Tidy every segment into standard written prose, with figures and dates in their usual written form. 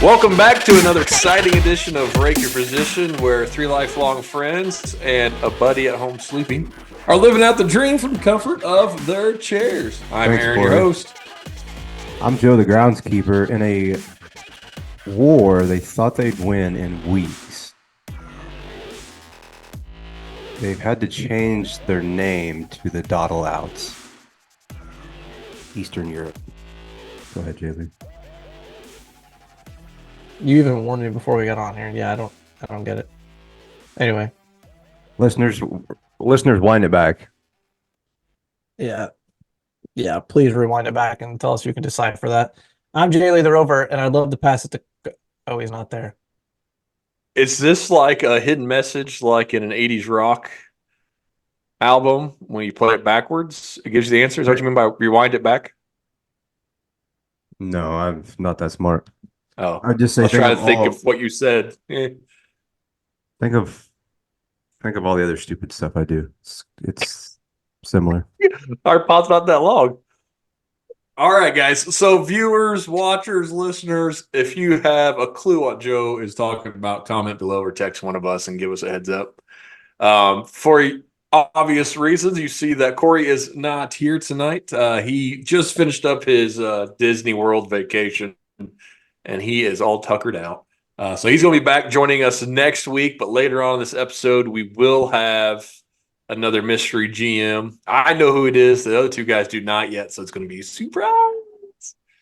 Welcome back to another exciting edition of Rake Your Position, where three lifelong friends and a buddy at home sleeping are living out the dream from the comfort of their chairs. I'm Thanks, Aaron, your Corey. host. I'm Joe, the groundskeeper. In a war they thought they'd win in weeks, they've had to change their name to the Dottelouts. Eastern Europe. Go ahead, JB. You even warned me before we got on here. Yeah, I don't get it. Anyway, Listeners, wind it back. yeah. Please rewind it back and tell us if you can decipher that. I'm Jay Lee the Rover, and I'd love to pass it to. Oh, he's not there. Is this like a hidden message, like in an 80s rock album when you play it backwards? It gives you the answer. Is that what you mean by rewind it back? No, I'm not that smart. Oh, I'd just say I was trying to think of what you said. Think of all the other stupid stuff I do. It's similar. Our pod's not that long. All right, guys. So, viewers, watchers, listeners, if you have a clue what Joe is talking about, comment below or text one of us and give us a heads up. For obvious reasons, you see that Corey is not here tonight. He just finished up his Disney World vacation, and he is all tuckered out. So he's going to be back joining us next week. But later on in this episode, we will have another mystery GM. I know who it is. The other two guys do not yet, so it's going to be a surprise.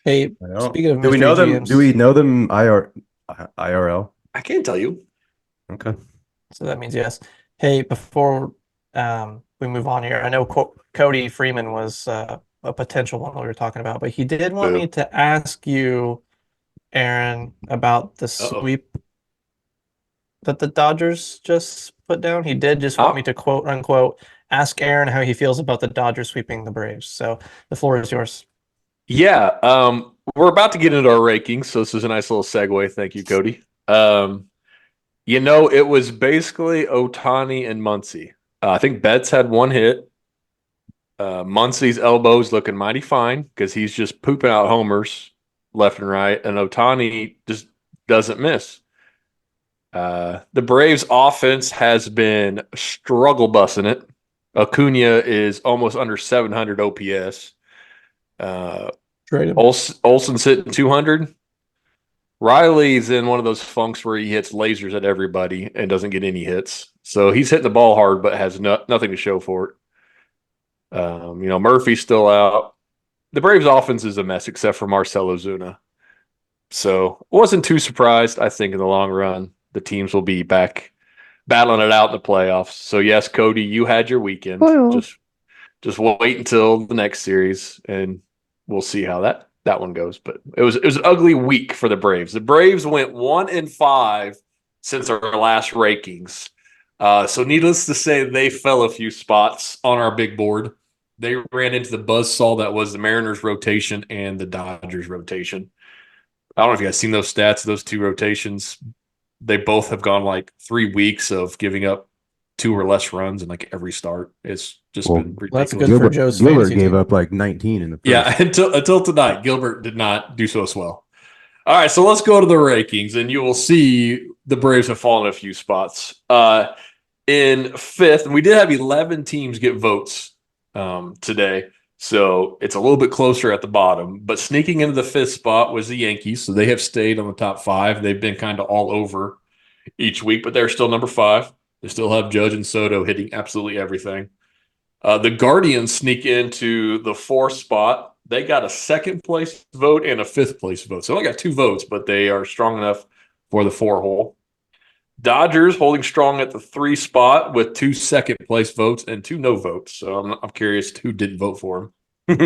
Hey, speaking of do we know them? GMs, Do we know them IRL? I can't tell you. Okay. So that means yes. Hey, before we move on here, I know Cody Freeman was a potential one we were talking about, but he did want me to ask you, Aaron, about the sweep that the Dodgers just put down. He did just want me to quote unquote ask Aaron how he feels about the Dodgers sweeping the Braves. So the floor is yours. Yeah, we're about to get into our rankings, so this is a nice little segue. Thank you, Cody. It was basically Ohtani and Muncy. I think Betts had one hit. Muncy's elbow's looking mighty fine because he's just pooping out homers left and right, and Ohtani just doesn't miss. The Braves offense has been struggle busting it. Acuna is almost under 700 OPS. Olsen's hitting 200. Riley's in one of those funks where he hits lasers at everybody and doesn't get any hits. So he's hitting the ball hard, but has nothing to show for it. Murphy's still out. The Braves offense is a mess except for Marcell Ozuna. So wasn't too surprised. I think in the long run, the teams will be back battling it out in the playoffs. So yes, Cody, you had your weekend. Just wait until the next series, and we'll see how that one goes. But it was an ugly week for the Braves. The Braves went 1-5 since our last rankings. So needless to say, they fell a few spots on our big board. They ran into the buzzsaw that was the Mariners rotation and the Dodgers rotation. I don't know if you guys seen those stats, those two rotations. They both have gone like 3 weeks of giving up 2 or less runs in like every start. It's just been ridiculous. That's good for Joe's Gilbert fantasy gave team. up like 19 in the first. Yeah, until tonight, Gilbert did not do so well. All right, so let's go to the rankings, and you will see the Braves have fallen a few spots. In fifth, and we did have 11 teams get votes today, so it's a little bit closer at the bottom. But sneaking into the fifth spot was the Yankees, so they have stayed on the top 5. They've been kind of all over each week, but they're still number 5. They still have Judge and Soto hitting absolutely everything. The Guardians sneak into the 4th spot. They got a 2nd place vote and a 5th place vote. So they only got 2 votes, but they are strong enough for the 4 hole. Dodgers holding strong at the 3 spot with 2 2nd place votes and 2 no votes. So I'm curious who didn't vote for him.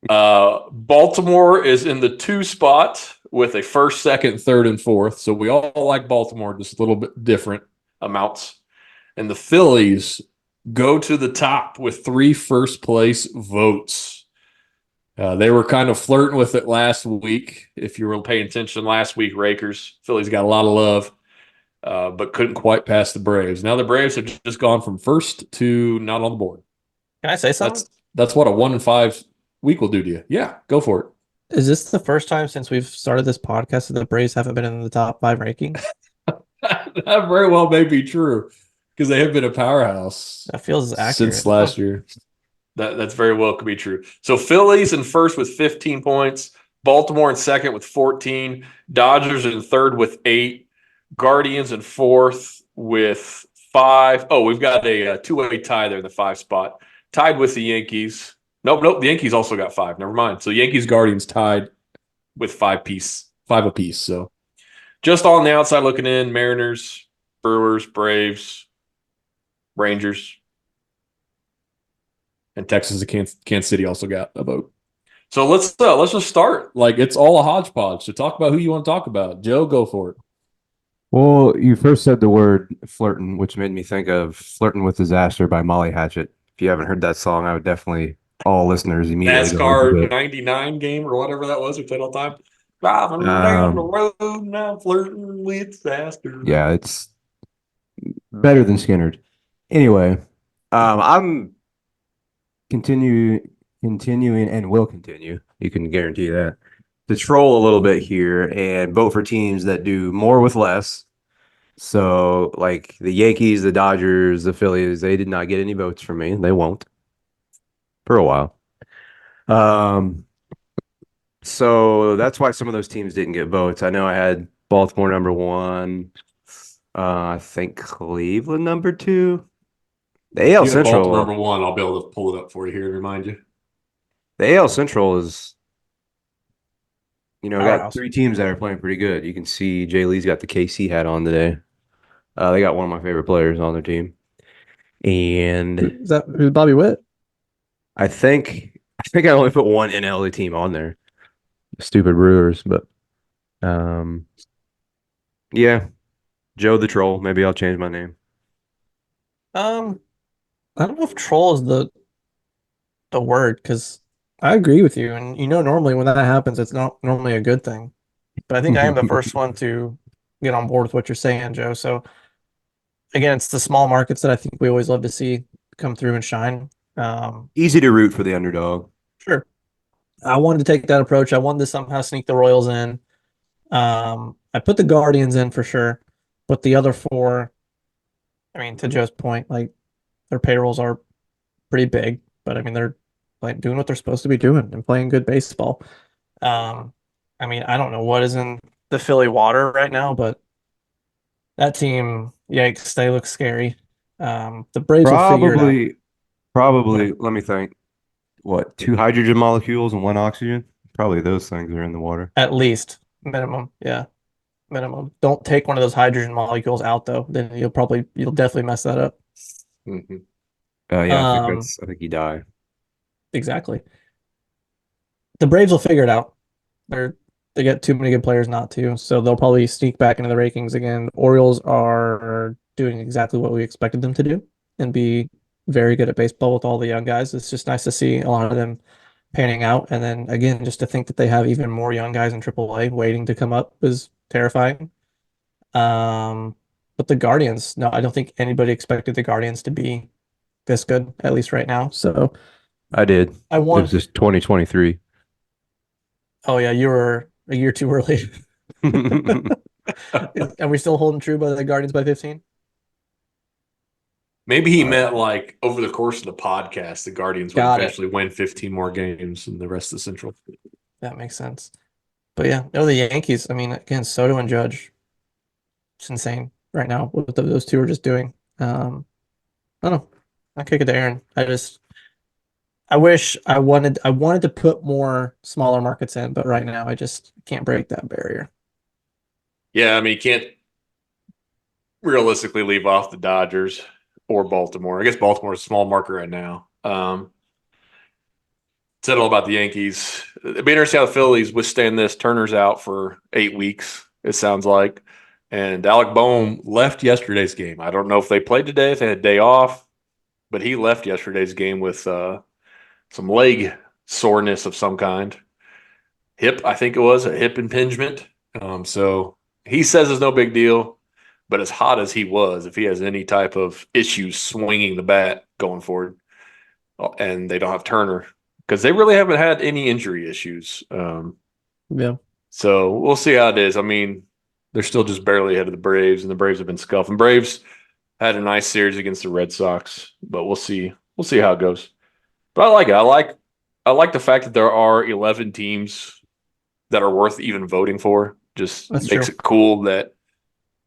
Baltimore is in the 2 spot with a 1st, 2nd, 3rd, and 4th. So we all like Baltimore, just a little bit different amounts. And the Phillies go to the top with 3 first place votes. They were kind of flirting with it last week. If you were paying attention last week, Rakers, Phillies got a lot of love, but couldn't quite pass the Braves. Now the Braves have just gone from 1st to not on the board. Can I say something? That's what a 1-5 week will do to you. Yeah, go for it. Is this the first time since we've started this podcast that the Braves haven't been in the top 5 rankings? That very well may be true because they have been a powerhouse That feels since accurate. last year. That's very well could be true. So Phillies in first with 15 points, Baltimore in second with 14, Dodgers in third with 8, Guardians in fourth with 5. Oh, we've got a two-way tie there in the 5 spot, tied with the Yankees. Nope. The Yankees also got 5. Never mind. So Yankees Guardians tied with 5 apiece. So just on the outside looking in, Mariners, Brewers, Braves, Rangers, and Texas and Kansas City also got a vote. So let's just start. Like it's all a hodgepodge. So talk about who you want to talk about. Joe, go for it. Well, you first said the word flirting, which made me think of Flirting with Disaster by Molly Hatchet. If you haven't heard that song, I would definitely, all listeners immediately go listen to NASCAR it. 99 game or whatever that was we played all the time. Driving down the Um, road now flirting with disaster. yeah, it's better than Skinner. Anyway, I'm continuing and will continue. You can guarantee that to troll a little bit here and vote for teams that do more with less. So, like the Yankees, the Dodgers, the Phillies, they did not get any votes from me. They won't for a while. So that's why some of those teams didn't get votes. I know I had Baltimore number 1. I think Cleveland number 2. The AL You have Baltimore Central. number 1. I'll be able to pull it up for you here and remind you. The AL Central is, got Powerhouse. 3 teams that are playing pretty good. You can see Jay Lee's got the KC hat on today. They got one of my favorite players on their team, and Who's Bobby Witt? I think I only put one NL team on there. Stupid Brewers, but um, yeah, Joe the Troll. Maybe I'll change my name. Um, I don't know if troll is the word because I agree with you, and normally when that happens, it's not normally a good thing. But I think I am the first one to get on board with what you're saying, Joe. So again, it's the small markets that I think we always love to see come through and shine. Easy to root for the underdog. Sure. I wanted to take that approach. I wanted to somehow sneak the Royals in. I put the Guardians in for sure, but the other 4, I mean, to Joe's point, like their payrolls are pretty big, but I mean, they're like doing what they're supposed to be doing and playing good baseball. Um, I mean, I don't know what is in the Philly water right now, but that team, yikes, they look scary. The Braves will figure it out. Probably. Let me think. What, 2 hydrogen molecules and 1 oxygen? Probably those things are in the water. At least minimum, yeah, minimum. Don't take one of those hydrogen molecules out though, then you'll definitely mess that up. Mm-hmm. Yeah, Um, I think you die. exactly. The Braves will figure it out. They get too many good players not to, so they'll probably sneak back into the rankings again. Orioles are doing exactly what we expected them to do and be very good at baseball with all the young guys. It's just nice to see a lot of them panning out. And then again, just to think that they have even more young guys in AAA waiting to come up is terrifying. Um, but the Guardians, no, I don't think anybody expected the Guardians to be this good, at least right now. So I did. I It was want, just 2023. oh yeah, you were a year too early. Are we still holding true by the Guardians by 15? Maybe he Uh, meant like over the course of the podcast, the Guardians would Got it. eventually win 15 more games than the rest of the Central. That makes sense. But yeah, no, the Yankees. I mean, again, Soto and Judge, it's insane right now what those two are just doing. I don't know. I kick it to Aaron. I wish I wanted to put more smaller markets in, but right now I just can't break that barrier. Yeah, I mean, you can't realistically leave off the Dodgers or Baltimore. I guess Baltimore is a small marker right now. Said all about the Yankees. It'd be interesting how the Phillies withstand this. Turner's out for 8 weeks, it sounds like. And Alec Boehm left yesterday's game. I don't know if they played today, if they had a day off, but he left yesterday's game with some leg soreness of some kind. Hip, I think it was a hip impingement. So he says it's no big deal, but as hot as he was, if he has any type of issues swinging the bat going forward, and they don't have Turner, because they really haven't had any injury issues. Yeah. So we'll see how it is. I mean, they're still just barely ahead of the Braves, and the Braves have been scuffing. Braves had a nice series against the Red Sox, but we'll see. We'll see how it goes. But I like it. I like the fact that there are 11 teams that are worth even voting for. Just That's makes true. it cool that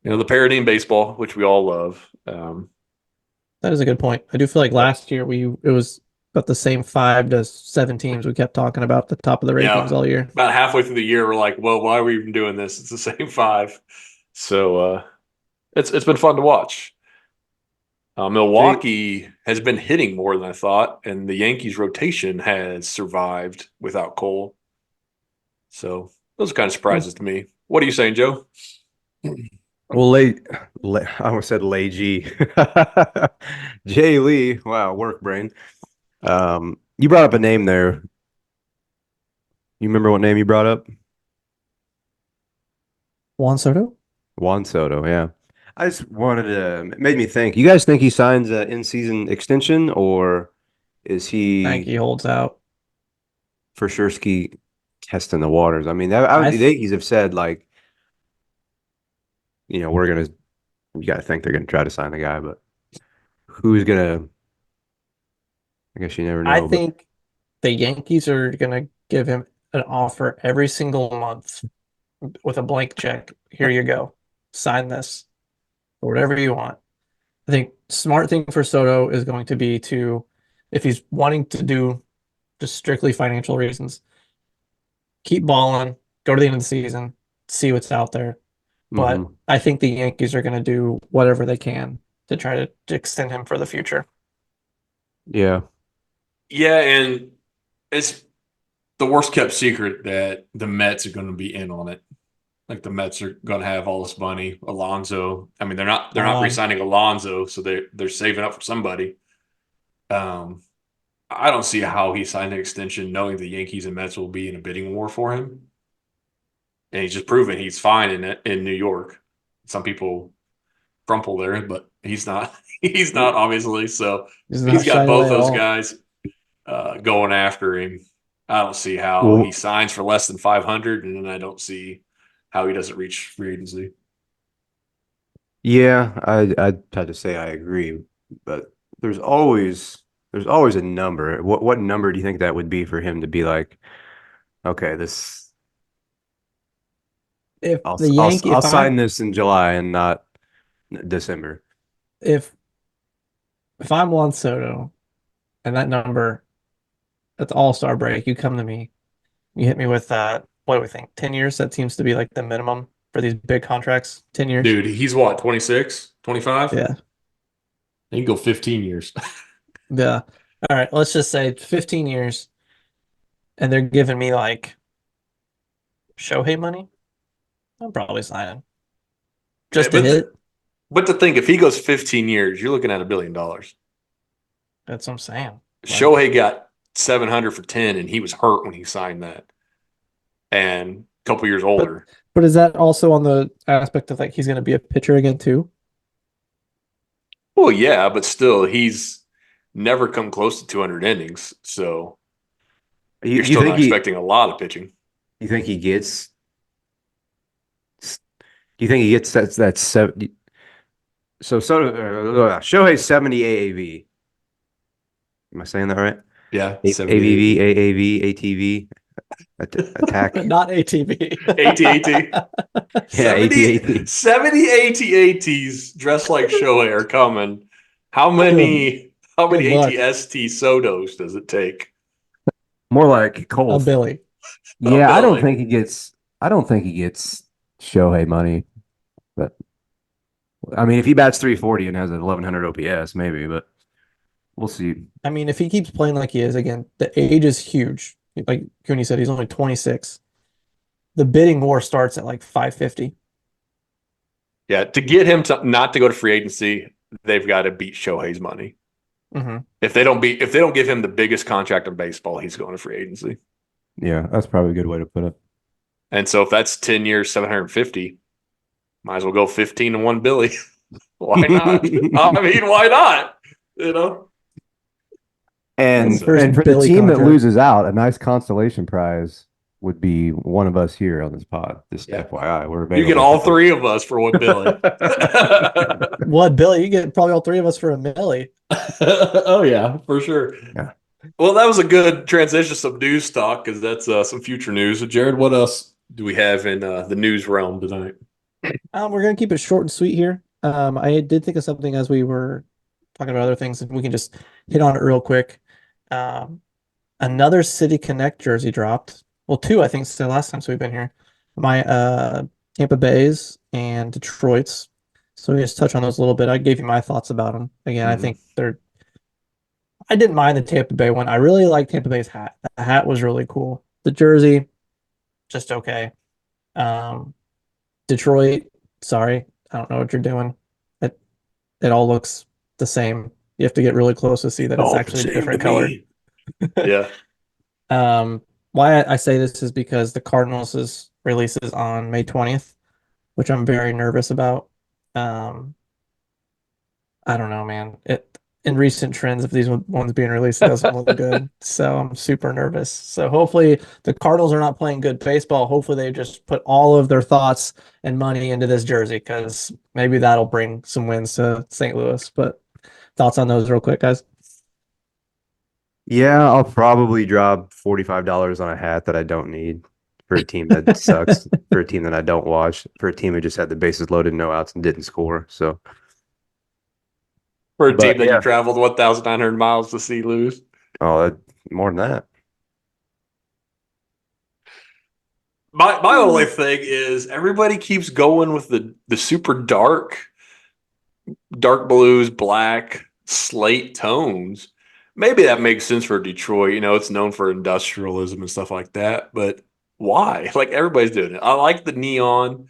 the parity in baseball, which we all love. That is a good point. I do feel like last year it was about the same 5 to 7 teams we kept talking about the top of the rankings Yeah, all year. about halfway through the year, we're like, well, why are we even doing this? It's the same five. So it's been fun to watch. Jay, Milwaukee has been hitting more than I thought, and the Yankees rotation has survived without Cole. So those are kind of Hmm. surprises to me. What are you saying, Joe? well, I almost said Lay G. Jay Lee. Wow, work brain. You brought up a name there. You remember what name you brought up? Juan Soto? Juan Soto. Yeah. I just wanted to. It made me think. You guys think he signs an in-season extension, or is I think he he holds out. for sure ski testing the waters? I mean, I the th Yankees have said like, we're gonna. You got to think they're gonna try to sign the guy, but who's gonna? I guess you never I know. But think the Yankees are gonna give him an offer every single month with a blank check. Here you go. Sign this or whatever you want. I think smart thing for Soto is going to be to, if he's wanting to do just strictly financial reasons, keep balling, go to the end of the season, see what's out there. But hmm I think the Yankees are going to do whatever they can to try to extend him for the future. yeah, Yeah, and it's the worst kept secret that the Mets are going to be in on it. Like the Mets are going to have all this money. Alonso. I mean, they're not Um, re-signing Alonso, so they're saving up for somebody. Um, I don't see how he signed an extension knowing the Yankees and Mets will be in a bidding war for him. And he's just proven he's fine in New York. Some people crumple there, but he's not. He's not obviously. So he's he's not got shying both away at those all. guys going after him. I don't see how he well, signs for less than 500, and then I don't see how he doesn't reach free agency. yeah. I'd have to say I agree, but there's always there's always a number. What number do you think that would be for him to be like, okay, this If the Yankee, I'll if sign I'm this in July and not December. if if I'm Juan Soto and that number at the All-Star break, you come to me, you hit me with what do we think? 10 years? That seems to be like the minimum for these big contracts. 10 years? Dude, he's what, 26, 25? Yeah. He can go 15 years. Yeah. All right, let's just say 15 years and they're giving me like Shohei money. I'm probably signing just to but hit. but to think if he goes 15 years, you're looking at $1 billion. That's what I'm saying. Like, Shohei got 700 for 10, and he was hurt when he signed that, and a couple years but older. but is that also on the aspect of like he's going to be a pitcher again too? Well, yeah, but still, he's never come close to 200 innings, so you're You still not think expecting a lot of pitching. you think he gets do you think he gets that 70? So Shohei's 70 AAV. Am I saying that right? Yeah, ABV, 70 AAV, ATV, attack. Not ATV. AT. Yeah, 70, AT. 70 AT-ATs dressed like Shohei are coming. How Good, many how good many luck. ATST Sotos does it take? More like A Colf. Billy. Oh, Yeah, Billy. I don't think he gets Shohei money, but I mean if he bats 340 and has an 1100 OPS, maybe, but we'll see. I mean, if he keeps playing like he is again, the age is huge. Like Cooney said, he's only 26. The bidding war starts at like 550. Yeah, to get him to not to go to free agency, they've got to beat Shohei's money. Mm-hmm. If they don't give him the biggest contract in baseball, he's going to free agency. Yeah, that's probably a good way to put it. And so if that's 10 years, 750, might as well go 15 to 1 Billy. Why not? I mean, why not? You know? His And So first for the Billy team that contract. loses out, a nice consolation prize would be one of us here on this pod. Just Yeah. FYI, we're You available. get all three of us for one Billy. What, Billy? You get probably all three of us for a milli. Oh yeah, for sure. Yeah. Well, that was a good transition to some news talk because that's some future news. So, Jared, what else do we have in the news realm tonight? We're gonna keep it short and sweet here. I did think of something as we were talking about other things, and we can just hit on it real quick. Um, Another City Connect jersey dropped. Well, two, I think, since the last time we've been here. My Tampa Bay's and Detroit's. So we just touch on those a little bit. I gave you my thoughts about them. Again, I think they're. I didn't mind the Tampa Bay one. I really like Tampa Bay's hat. The hat was really cool. The jersey, just okay. Um, Detroit, sorry, I don't know what you're doing. It all looks the same. You have to get really close to see that it's Oh, actually a same different to color. me. Yeah. Why I say this is because the Cardinals' release is on May 20th, which I'm very nervous about. Um, I don't know, man. In recent trends of these ones being released, it doesn't look good. So I'm super nervous. So hopefully the Cardinals are not playing good baseball. Hopefully they just put all of their thoughts and money into this jersey because maybe that'll bring some wins to St. Louis. But thoughts on those real quick, guys? Yeah, I'll probably drop $45 on a hat that I don't need for a team that sucks, for a team that I don't watch, for a team who just had the bases loaded, no outs, and didn't score. So, For a but team that you yeah, traveled 1,900 miles to see lose. oh, more than that. My only thing is everybody keeps going with the super dark blues, black, slate tones. Maybe that makes sense for Detroit. You know, it's known for industrialism and stuff like that. But why? Like everybody's doing it. I like the neon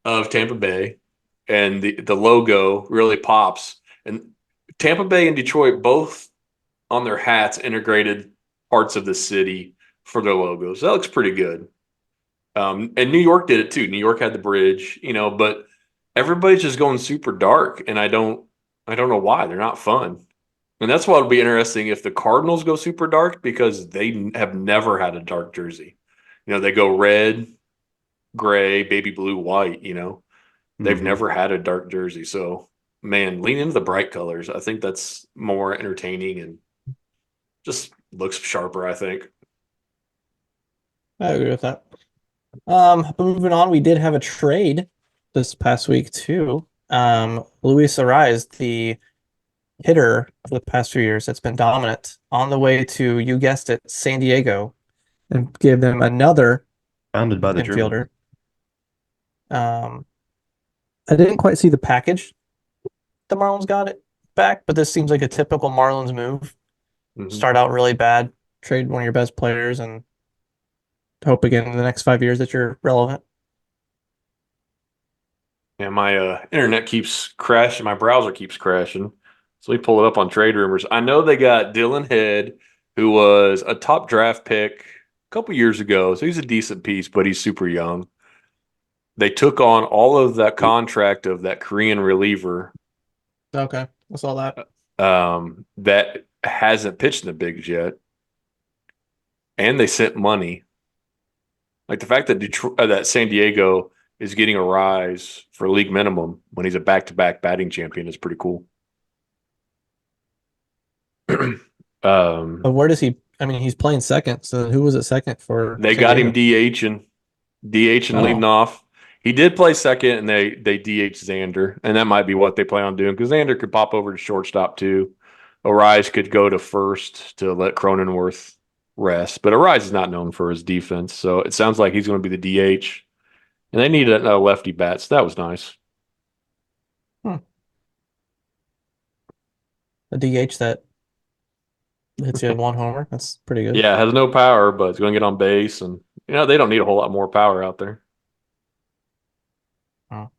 of Tampa Bay, and the logo really pops. And Tampa Bay and Detroit both on their hats integrated parts of the city for their logos. That looks pretty good. And New York did it too. New York had the bridge, you know, but everybody's just going super dark, and I don't know why. They're not fun. And that's what'll be interesting if the Cardinals go super dark because they have never had a dark jersey. You know, they go red, gray, baby blue, white, you know. They've Mhm. never had a dark jersey. So, man, lean into the bright colors. I think that's more entertaining and just looks sharper, I think. I agree with that. But moving on, we did have a trade this past week too. Luis Ariz, the hitter for the past few years that's been dominant, on the way to, you guessed it, San Diego, and give them another Founded by the Germans. infielder. Um, I didn't quite see the package the Marlins got it back, but this seems like a typical Marlins move. Mhm. Start out really bad, trade one of your best players, and hope again in the next 5 years that you're relevant. Yeah, my internet keeps crashing. My browser keeps crashing. So we pull it up on trade rumors. I know they got Dylan Head, who was a top draft pick a couple years ago. So he's a decent piece, but he's super young. They took on all of that contract of that Korean reliever Okay, I saw that. that hasn't pitched in the bigs yet. And they sent money. Like the fact that that San Diego is getting a rise for league minimum when he's a back-to-back batting champion is pretty cool. But where does he? I mean, he's playing second. So who was it second for They San got him Diego? DH and leading Oh, off. He did play second, and they DH Xander, and that might be what they plan on doing because Xander could pop over to shortstop too. Arise could go to first to let Cronenworth rest, but Arise is not known for his defense, so it sounds like he's going to be the DH. And they needed a lefty bat, so that was nice. hmm. A DH that hits you one homer. That's pretty good. Yeah, has no power, but it's going to get on base, and you know they don't need a whole lot more power out there. Oh.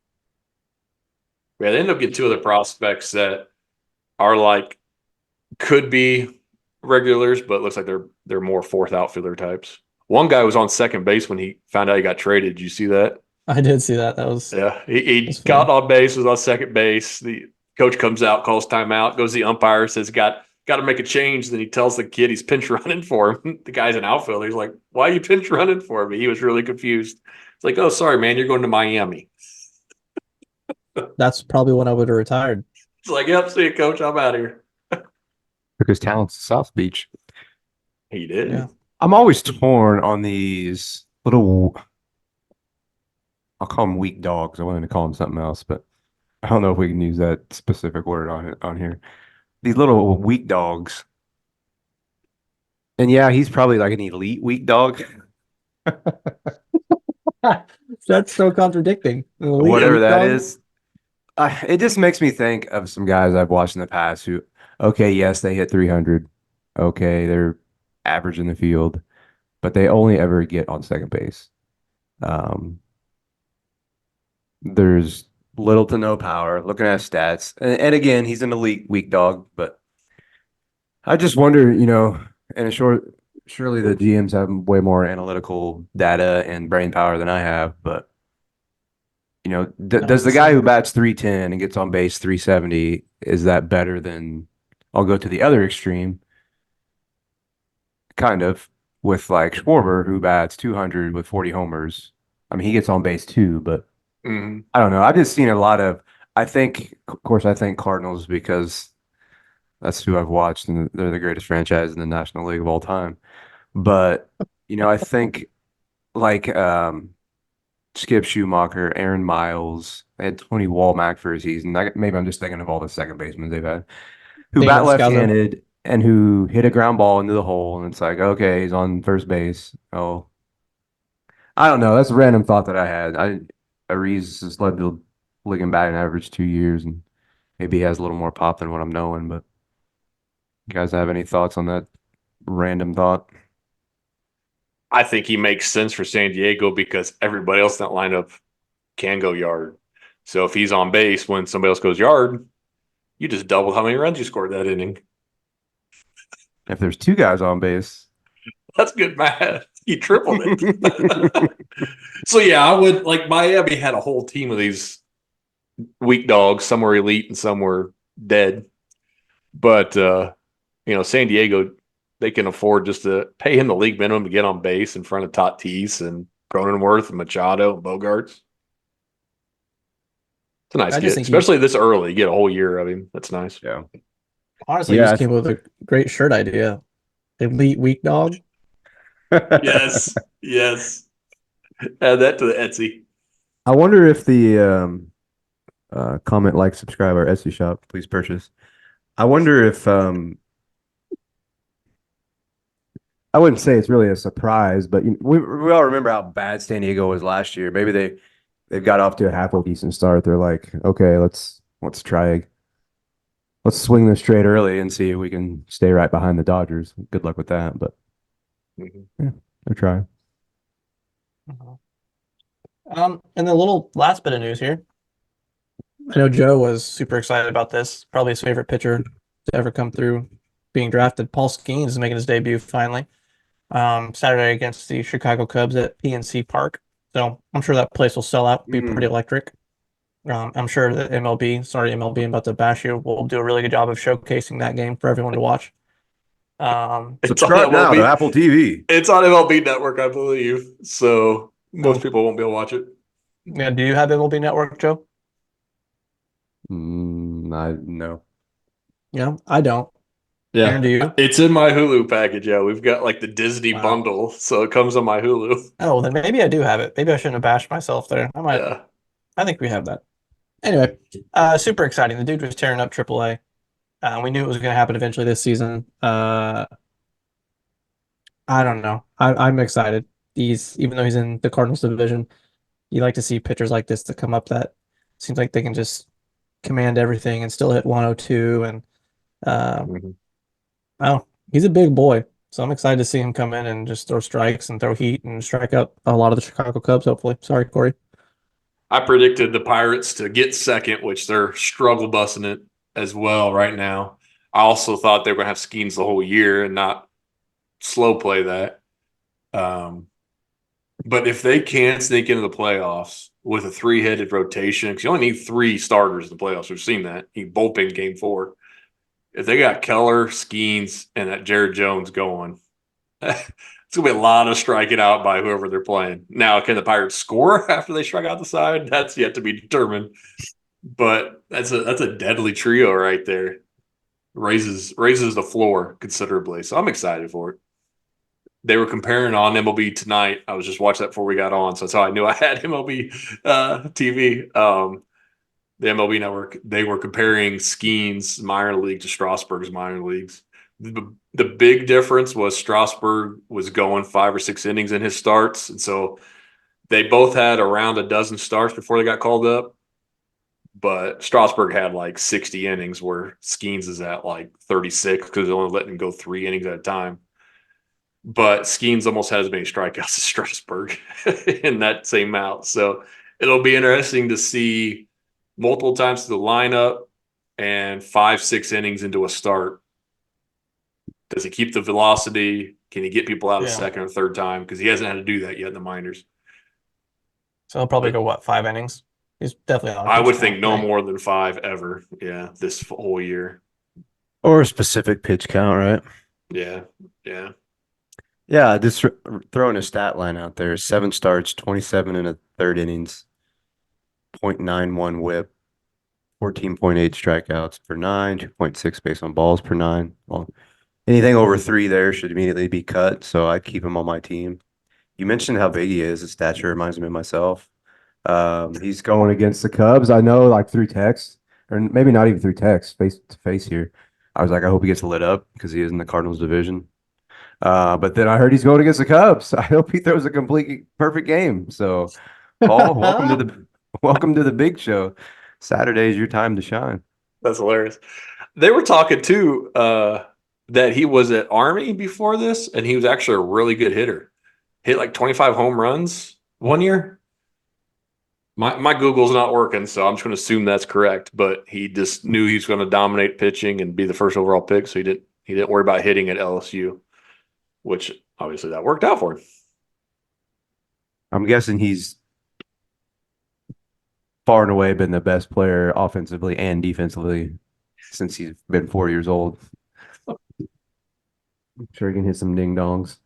Yeah, they end up getting two other prospects that are like could be regulars, but looks like they're more fourth outfielder types. One guy was on second base when he found out he got traded. Did you see that? I did see that. That was Yeah, he funny. got on base, was on second base. The coach comes out, calls timeout, goes to the umpire, says got got to make a change. Then he tells the kid he's pinch running for him. The guy's an outfielder. He's like, "Why are you pinch running for me?" He was really confused. It's like, "Oh, sorry, man, you're going to Miami." That's probably when I would have retired. It's like, "Yep, see you, coach. I'm out of here." Took his talents to South Beach. He did. Yeah. I'm always torn on these little, I'll call them weak dogs. I wanted to call them something else, but I don't know if we can use that specific word on here. These little weak dogs. And yeah, he's probably like an elite weak dog, That's so contradicting. whatever Elite that dog? is. It just makes me think of some guys I've watched in the past who, okay, yes, they hit 300. Okay, they're average in the field, but they only ever get on second base. Um, there's little to no power. Looking at his stats, and again, he's an elite weak dog, but I just wonder, and surely the GMs have way more analytical data and brain power than I have, but No, does it's the the guy who same. bats 310 and gets on base 370, is that better than, I'll go to the other extreme, kind of, with like Schwarber, who bats 200 with 40 homers. I mean, he gets on base too, but Mm-hmm. I don't know. I've just seen a lot of, I think, of course, I think Cardinals because that's who I've watched, and they're the greatest franchise in the National League of all time. But, I think like Skip Schumacher, Aaron Miles, they had Tony Walmack for a season. Maybe I'm just thinking of all the second basemen they've had who bat Daniel Scalzo. left-handed and who hit a ground ball into the hole, and it's like, okay, he's on first base. Oh, I don't know. That's a random thought that I had. Ariz has led the league in batting average 2 years, and maybe he has a little more pop than what I'm knowing. But you guys have any thoughts on that random thought? I think he makes sense for San Diego because everybody else in that lineup can go yard. So if he's on base when somebody else goes yard, you just double how many runs you scored that inning. If there's two guys on base, That's good math. He tripled it. So yeah, I would like Miami had a whole team of these weak dogs. Some were elite and some were dead. But San Diego, they can afford just to pay him the league minimum to get on base in front of Tatis and Cronenworth and Machado and Bogarts. It's a nice I just get, think especially this early. You get a whole year of him. That's nice. yeah. honestly Yeah. just came up with a great shirt idea. Elite weak dog. Yes. Yes. Add that to the Etsy. I wonder if the comment, like, subscribe, our Etsy shop, please purchase. I wonder if I wouldn't say it's really a surprise, but we all remember how bad San Diego was last year. Maybe they've got off to a halfway decent start. They're like, okay, let's try, let's swing this trade early and see if we can stay right behind the Dodgers. Good luck with that, but yeah, they're trying. Mhm. And the little last bit of news here. I know Joe was super excited about this. Probably his favorite pitcher to ever come through being drafted. Paul Skeens is making his debut finally. Saturday against the Chicago Cubs at PNC Park. So I'm sure that place will sell out, be pretty electric. I'm sure that MLB, I'm about to bash you, will do a really good job of showcasing that game for everyone to watch. It's on Subscribe now to MLB. Apple TV. It's on MLB Network, I believe. So most Oh. people won't be able to watch it. Yeah, do you have MLB Network, Joe? I no. Yeah, I don't. Aaron, do you? It's in my Hulu package. Yeah, we've got like the Disney Wow. bundle, so it comes on my Hulu. Oh, then maybe I do have it. Maybe I shouldn't have bashed myself there. Yeah. I think we have that. Anyway, super exciting. The dude was tearing up AAA. We knew it was going to happen eventually this season. I don't know. I'm excited. Even though he's in the Cardinals division, you like to see pitchers like this that come up that seems like they can just command everything and still hit 102. And Mhm. oh, he's a big boy. So I'm excited to see him come in and just throw strikes and throw heat and strike out a lot of the Chicago Cubs, hopefully. Sorry, Corey. I predicted the Pirates to get second, which they're struggle busting it as well right now. I also thought they were going to have Skeens the whole year and not slow play that. But if they can sneak into the playoffs with a three-headed rotation, because you only need three starters in the playoffs. We've seen that. He bullpen game 4. if they got Keller, Skeens, and that Jared Jones going, it's gonna be a lot of striking out by whoever they're playing. Now, can the Pirates score after they strike out the side? That's yet to be determined. But that's a deadly trio right there. Raises the floor considerably. So I'm excited for it. They were comparing on MLB tonight. I was just watching that before we got on, so that's how I knew I had MLB TV. The MLB network. They were comparing Skeen's minor league to Strasburg's minor leagues. The big difference was Strasburg was going 5 or 6 innings in his starts, and so they both had around a dozen starts before they got called up. But Strasburg had like 60 innings, where Skeens is at like 36 because they're only letting him go 3 innings at a time. But Skeens almost had as many strikeouts as Strasburg in that same out. So it'll be interesting to see multiple times to the lineup and 5, 6 innings into a start. Does he keep the velocity? Can he get people out a second or third time? Because he hasn't had to do that yet in the minors. So he'll probably go, 5 innings? He's definitely on. I would think no more than 5 ever. Yeah, this whole year. Or a specific pitch count, right? Yeah, yeah. Yeah, just throwing a stat line out there. 7 starts, 27 and a third innings, 0.91 whip, 14.8 strikeouts per 9, 2.6 base on balls per 9. Well, anything over 3 there should immediately be cut, so I'd keep him on my team. You mentioned how big he is. His stature reminds me of myself. He's going against the Cubs. I know, like through text, or maybe not even through text, face to face here. I was like, I hope he gets lit up because he is in the Cardinals division. But then I heard he's going against the Cubs. I hope he throws a complete perfect game. So, Paul, welcome to the big show. Saturday is your time to shine. That's hilarious. They were talking too that he was at Army before this, and he was actually a really good hitter. Hit like 25 home runs one year. My Google's not working, so I'm just going to assume that's correct. But he just knew he was going to dominate pitching and be the first overall pick, so he didn't worry about hitting at LSU, which obviously that worked out for him. I'm guessing he's far and away been the best player offensively and defensively since he's been 4 years old. I'm sure he can hit some ding dongs.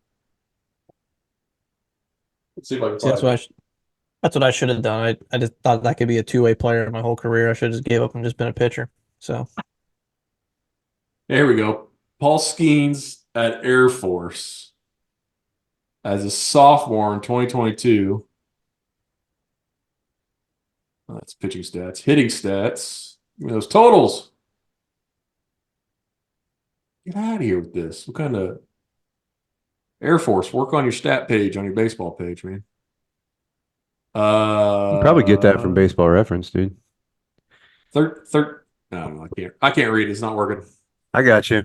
Let's see if I can See, that's what I should have done. I just thought I could be a 2-way player my whole career. I should have just gave up and just been a pitcher. So here we go. Paul Skeens at Air Force as a sophomore in 2022. That's pitching stats. Hitting stats. Give me those totals. Get out of here with this. What kind of Air Force? Work on your stat page on your baseball page, man. You probably get that from Baseball Reference, dude. No, I can't read. It's not working. I got you.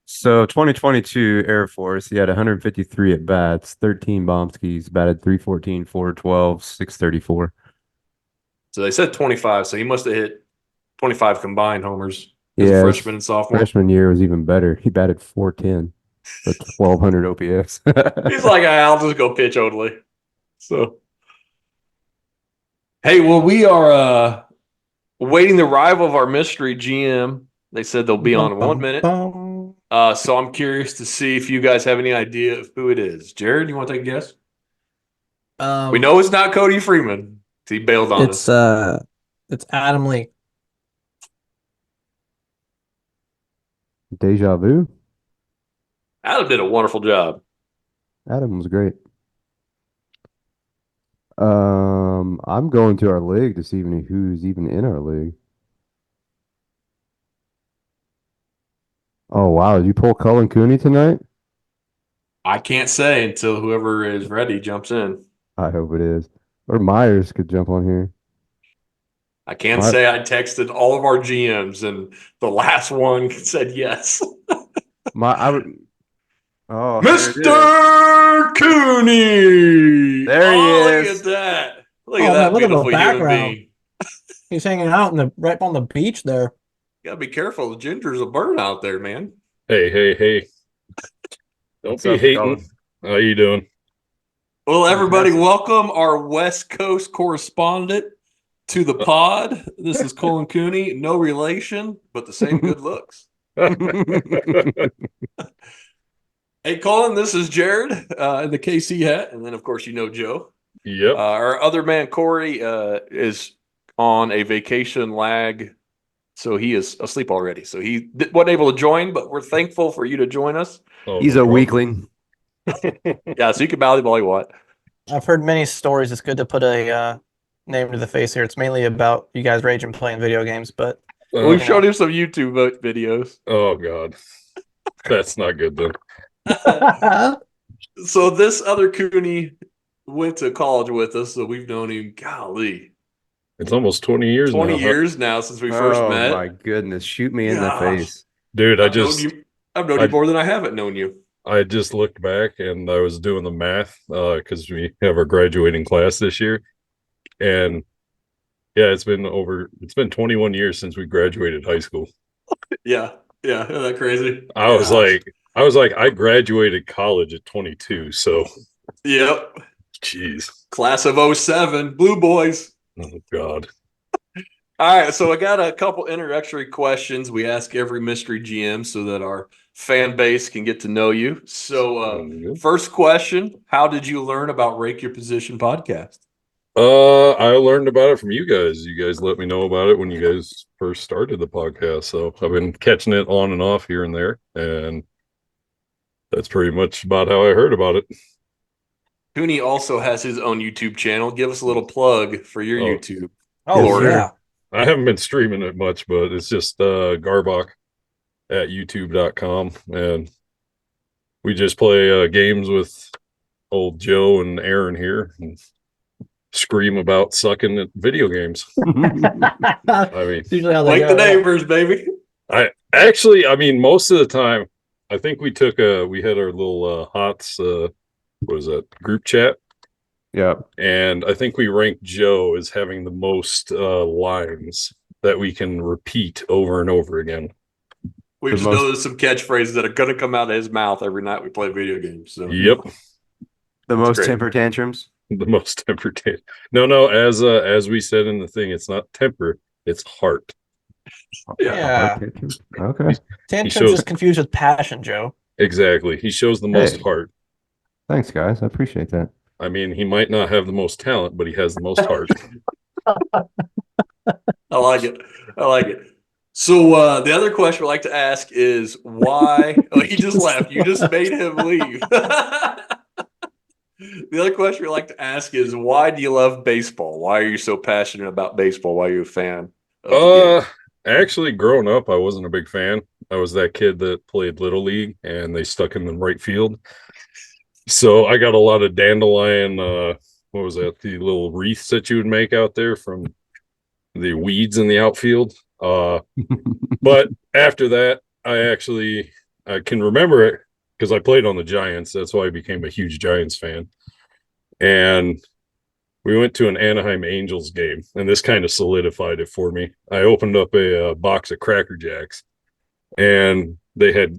So 2022 Air Force, he had 153 at bats, 13 bomb skis, batted 314, 412, 634. So they said 25, so he must have hit 25 combined homers as Yeah, a freshman and sophomore. Freshman year was even better. He batted 410 with 1,200 OPS. He's like, I'll just go pitch only. So, hey, well, we are waiting the arrival of our mystery GM. They said they'll be on in 1 minute. So I'm curious to see if you guys have any idea of who it is. Jared, you want to take a guess? We know it's not Cody Freeman. He bailed on us. It's Adam Lee. Deja vu. Adam did a wonderful job. Adam was great. I'm going to our league to see who's even in our league. Oh wow, did you pull Cullen Cooney tonight? I can't say until whoever is ready jumps in. I hope it is. Or Myers could jump on here. I can't say I texted all of our GMs and the last one said yes. Mr. Cooney. There he is. Look at that. Look at that look at the beautiful human background. being. He's hanging out right on the beach there. You gotta be careful. The ginger's a burn out there, man. Hey. Don't What's be up, hating. Colin? How you doing? Well, everybody, welcome our West Coast correspondent to the pod. This is Colin Cooney. No relation, but the same good looks. Hey, Colin, this is Jared in the KC hat. And then, of course, you know Joe. Yep. Our other man, Corey, is on a vacation lag. So he is asleep already. So he wasn't able to join, but we're thankful for you to join us. Oh, He's no a problem. weakling. Yeah, so you can bally all you want. I've heard many stories. It's good to put a name to the face here. It's mainly about you guys raging playing video games, but We've you showed know. him some YouTube videos. Oh God, that's not good then. So this other Cooney went to college with us, so we've known him, golly, It's almost 20 years 20 now. Huh? years now since we first Oh met. my goodness! Shoot me in the Gosh. face. Dude, I've known you more than I haven't known you. I just looked back and I was doing the math because we have our graduating class this year, and yeah, it's been 21 years since we graduated high school. Yeah. Isn't that crazy? I was like, I graduated college at 22. So, Yep. jeez, Class of 07, Blue Boys. oh God. All right, so I got a couple introductory questions we ask every mystery GM so that our fan base can get to know you. So, first question, how did you learn about Rake Your Position podcast? I learned about it from you guys. You guys let me know about it when you guys first started the podcast. So I've been catching it on and off here and there, and that's pretty much about how I heard about it. Cooney also has his own YouTube channel. Give us a little plug for your YouTube. Oh, Lord. yeah. I haven't been streaming it much, but it's just Garbach at youtube.com, and we just play games with old Joe and Aaron here and scream about sucking at video games. I mean, usually how they Like go, the yeah. neighbors, baby. I mean, most of the time, I think we had our little HOTS, what was that, group chat? Yeah. And I think we ranked Joe as having the most lines that we can repeat over and over again. We just know there's some catchphrases that are going to come out of his mouth every night we play video games. So Yep. The most great. temper tantrums. The most temper tantrum. No, as we said in the thing, it's not temper, it's heart. Yeah. Okay. Tantrums shows- is confused with passion, Joe. Exactly. He shows the most Hey. heart. Thanks, guys. I appreciate that. I mean, he might not have the most talent, but he has the most heart. I like it. So the other question we like to ask is why? Oh, he just left. You just made him leave. The other question we like to ask is why do you love baseball? Why are you so passionate about baseball? Why are you a fan of the game? Actually, growing up, I wasn't a big fan. I was that kid that played Little League and they stuck him in right field. So I got a lot of dandelion, what was that? The little wreaths that you would make out there from the weeds in the outfield. But after that, I can remember it because I played on the Giants. That's why I became a huge Giants fan. And we went to an Anaheim Angels game, and this kind of solidified it for me. I opened up a box of Cracker Jacks, and they had,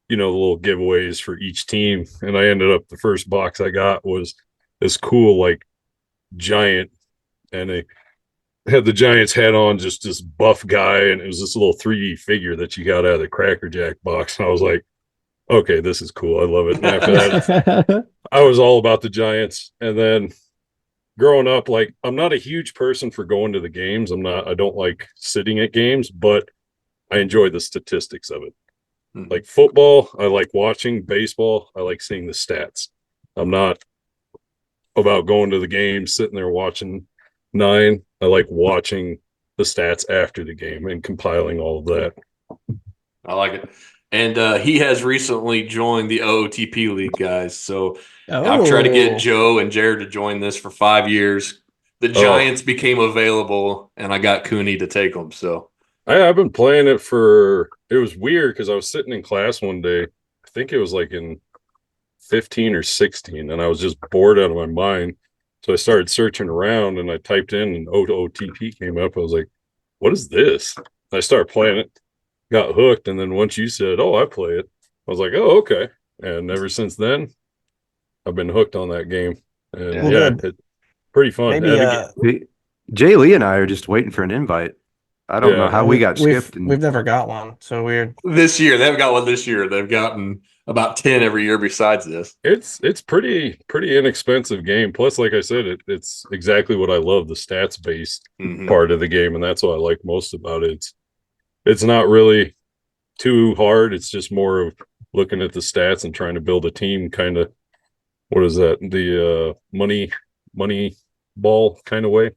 the little giveaways for each team. And I ended up, the first box I got was this cool, like, giant, and they had the Giants hat on, just this buff guy, and it was this little 3D figure that you got out of the Cracker Jack box. And I was like, okay, this is cool. I love it. And after that, I was all about the Giants. And then growing up, like, I'm not a huge person for going to the games. I don't like sitting at games, but I enjoy the statistics of it. Like football, I like watching. Baseball, I like seeing the stats. I'm not about going to the game, sitting there watching 9. I like watching the stats after the game and compiling all of that. I like it. And he has recently joined the OOTP League, guys. So I've tried to get Joe and Jared to join this for 5 years. The Giants became available, and I got Cooney to take them. So I've been playing it it was weird because I was sitting in class one day. I think it was like in 15 or 16, and I was just bored out of my mind. So I started searching around, and I typed in, and OOTP came up. I was like, what is this? I started playing it, got hooked, and then once you said, oh, I play it, I was like, oh, okay. And ever since then, I've been hooked on that game. And it's pretty fun. Maybe Jay Lee and I are just waiting for an invite. I don't know Yeah. how we got skipped. We've never got one. So weird. This year, they haven't got one this year. They've gotten about 10 every year besides this. It's pretty inexpensive game. Plus, like I said, it's exactly what I love, the stats based part of the game, and that's what I like most about it. It's not really too hard. It's just more of looking at the stats and trying to build a team. Kind of, what is that? The money ball kind of way.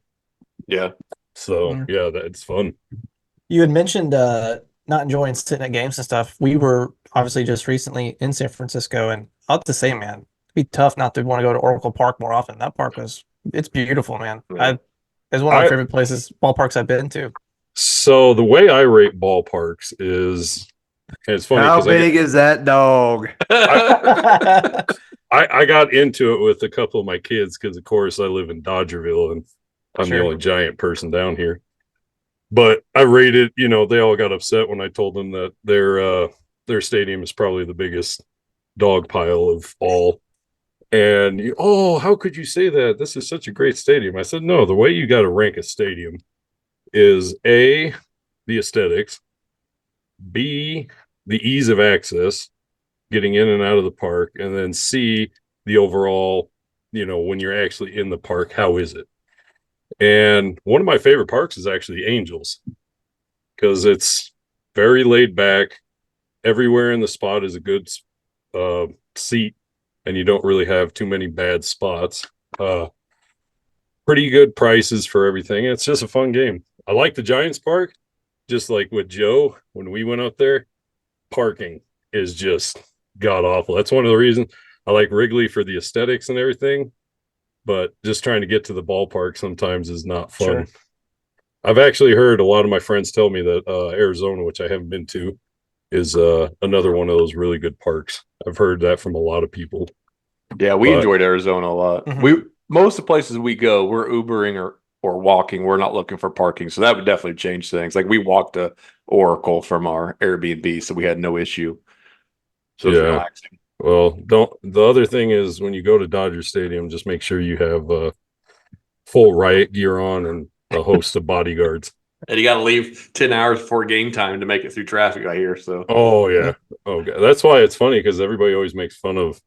Yeah. So yeah, that's fun. You had mentioned not enjoying sitting at games and stuff. We were obviously just recently in San Francisco, and I'll have to say, man, it'd be tough not to want to go to Oracle Park more often. That park it's beautiful, man. Yeah. It's one of my favorite places, ballparks I've been to. So the way I rate ballparks is, and it's funny. How big is that dog? I got into it with a couple of my kids because, of course, I live in Dodgerville and I'm the only giant person down here. But I rated, they all got upset when I told them that their stadium is probably the biggest dog pile of all. And how could you say that? This is such a great stadium. I said, no, the way you got to rank a stadium is A, the aesthetics, B, the ease of access, getting in and out of the park, and then C, the overall, when you're actually in the park, how is it? And one of my favorite parks is actually Angels, because it's very laid back. Everywhere in the spot is a good seat, and you don't really have too many bad spots. Pretty good prices for everything. It's just a fun game. I like the Giants Park, just like with Joe when we went out there. Parking is just god awful. That's one of the reasons I like Wrigley, for the aesthetics and everything, but just trying to get to the ballpark sometimes is not fun. Sure. I've actually heard a lot of my friends tell me that Arizona, which I haven't been to, is another one of those really good parks. I've heard that from a lot of people. Yeah, we enjoyed Arizona a lot. Mhm. Most of the places we go, we're Ubering or walking. We're not looking for parking, so that would definitely change things. Like we walked to Oracle from our Airbnb, so we had no issue. So it's relaxing. Well, the other thing is, when you go to Dodger Stadium, just make sure you have full riot gear on and a host of bodyguards. And you got to leave 10 hours before game time to make it through traffic, I hear. So, oh yeah, okay. That's why it's funny, because everybody always makes fun of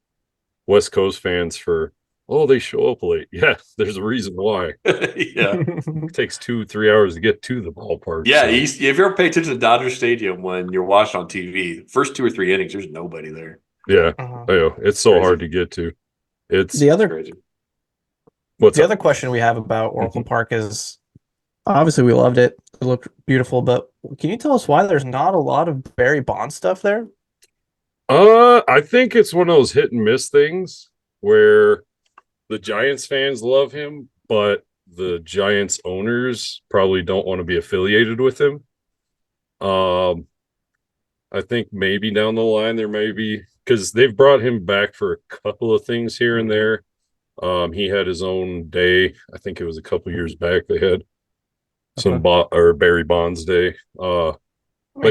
West Coast fans for, they show up late. Yeah, there's a reason why. yeah. It takes 2-3 hours to get to the ballpark. Yeah. So. If you ever pay attention to Dodger Stadium when you're watching on TV, first 2 or 3 innings, there's nobody there. Yeah. It's so hard to get to. It's the other crazy. other question we have about Oracle Park is, obviously we loved it. It looked beautiful, but can you tell us why there's not a lot of Barry Bonds stuff there? I think it's one of those hit and miss things where the Giants fans love him, but the Giants owners probably don't want to be affiliated with him. I think maybe down the line there may be, because they've brought him back for a couple of things here and there. He had his own day. I think it was a couple years back. They had some Barry Bonds Day. But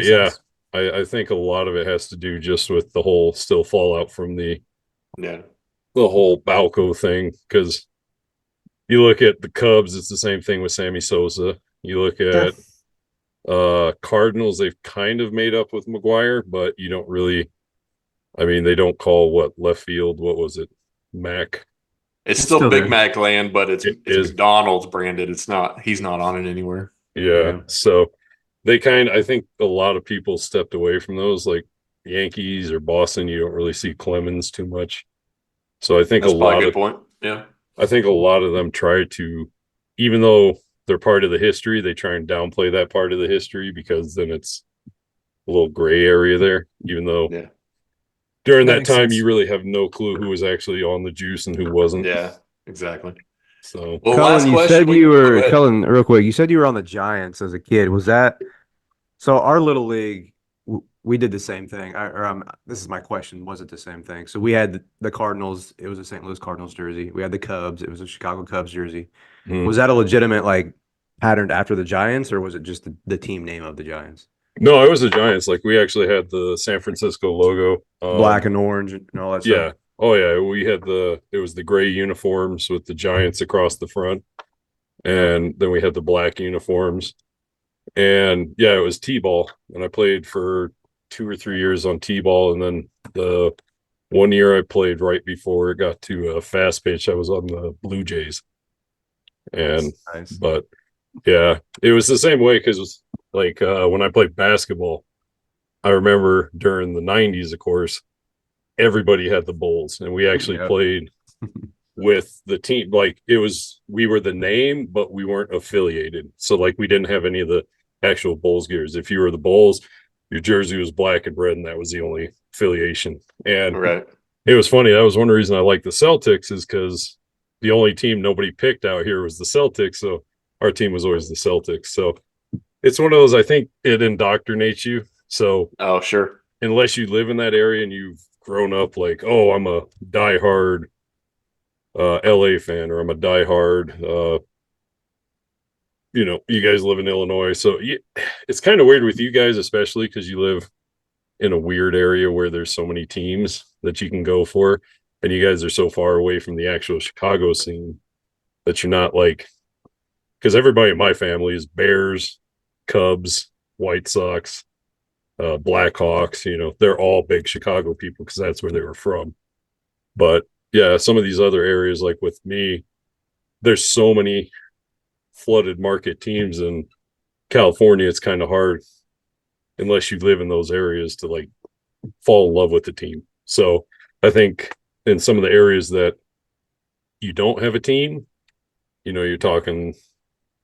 yeah, I think a lot of it has to do just with the whole still fallout from the whole Balco thing. Because you look at the Cubs, it's the same thing with Sammy Sosa. You look at Cardinals, they've kind of made up with McGuire, but you don't really. I mean, they don't call left field. What was it, Mac? It's still Big Mac land, but it's McDonald's branded. It's not. He's not on it anywhere. Yeah. So they I think a lot of people stepped away from those, like Yankees or Boston. You don't really see Clemens too much. So I think that's probably a good point. Yeah. I think a lot of them try to, even though they're part of the history, they try and downplay that part of the history, because then it's a little gray area there, even though during that time you really have no clue who was actually on the juice and who wasn't. Yeah, exactly. So, well, Cullen, you said Cullen, real quick, you said you were on the Giants as a kid. Was that so? Our little league, we did the same thing. This is my question: was it the same thing? So we had the Cardinals. It was a St. Louis Cardinals jersey. We had the Cubs. It was a Chicago Cubs jersey. Was that a legitimate, like, patterned after the Giants, or was it just the team name of the Giants? No, it was the Giants. Like, we actually had the San Francisco logo, black and orange and all that stuff. Yeah. Oh yeah, we had it was the gray uniforms with the Giants across the front, and then we had the black uniforms. And yeah, it was T-ball, and I played for 2 or 3 years on T-ball, and then the one year I played right before it got to fast pitch, I was on the Blue Jays. And Nice. but yeah, it was the same way because like when I played basketball, I remember during the 90s, of course, everybody had the Bulls, and we actually Yep. played with the team. Like we were the name, but we weren't affiliated. So like we didn't have any of the actual Bulls gears. If you were the Bulls, your jersey was black and red, and that was the only affiliation. And Right. it was funny. That was one reason I liked the Celtics, is because the only team nobody picked out here was the Celtics. So our team was always the Celtics. So it's one of those, I think it indoctrinates you. So Oh, sure. unless you live in that area and you've grown up like, oh, I'm a diehard LA fan, or I'm a diehard you guys live in Illinois. So it's kind of weird with you guys, especially because you live in a weird area where there's so many teams that you can go for, and you guys are so far away from the actual Chicago scene that you're not like, because everybody in my family is Bears, Cubs, White Sox, Blackhawks. They're all big Chicago people because that's where they were from. But yeah, some of these other areas, like with me, there's so many flooded market teams in California. It's kind of hard unless you live in those areas to like fall in love with the team. So I think in some of the areas that you don't have a team, you're talking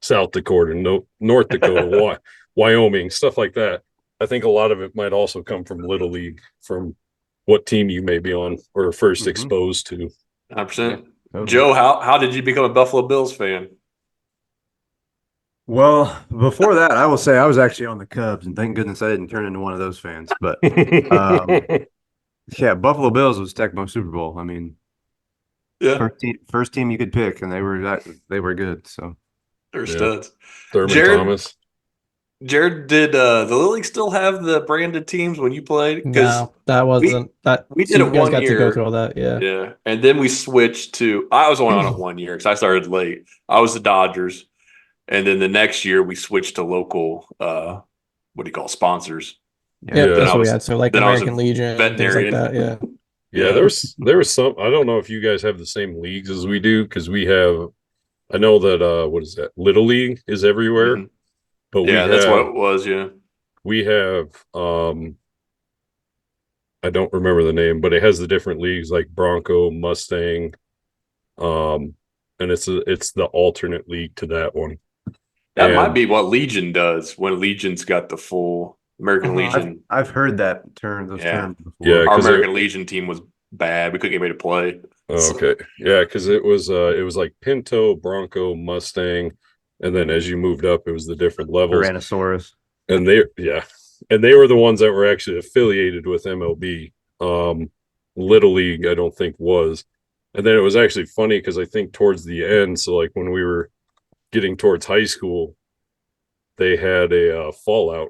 South Dakota, North Dakota, Wyoming, stuff like that. I think a lot of it might also come from Little League, from what team you may be on or 1st exposed to. 100%. Totally. Joe, how did you become a Buffalo Bills fan? Well, before that, I will say I was actually on the Cubs, and thank goodness I didn't turn into one of those fans. But yeah, Buffalo Bills was Tecmo Super Bowl. I mean, Yeah, first team you could pick, and they were good. So they're Yeah. studs. Thurman Jared, Thomas. Jared, did the Little League still have the branded teams when you played? Because No, that wasn't that. we So did you it guys one got to go year. through all that, yeah. Yeah. And then we switched to, I was only on it one year because I started late. I was the Dodgers. And then the next year we switched to local, what do you call it, sponsors. Yeah, Yeah. Then that's I what we was, had. So like then I was American a Legion and things like veterinarian. that. Yeah. Yeah, there was some. I don't know if you guys have the same leagues as we do, because we have. I know that what is that? Little League is everywhere, Mhm. but Yeah, that's what it was. Yeah. we have I don't remember the name, but it has the different leagues like Bronco, Mustang, um, and it's the alternate league to that one. That might And be what Legion does when Legion's got the full American Legion. I've heard those terms before. Yeah, Our 'cause American Legion team was bad. We couldn't get anybody to play. oh, okay, yeah, because it was like Pinto, Bronco, Mustang, and then as you moved up, it was the different levels. Tyrannosaurus. And they were the ones that were actually affiliated with MLB. Little League, I don't think was. And then it was actually funny because I think towards the end, so like when we were getting towards high school, they had a fallout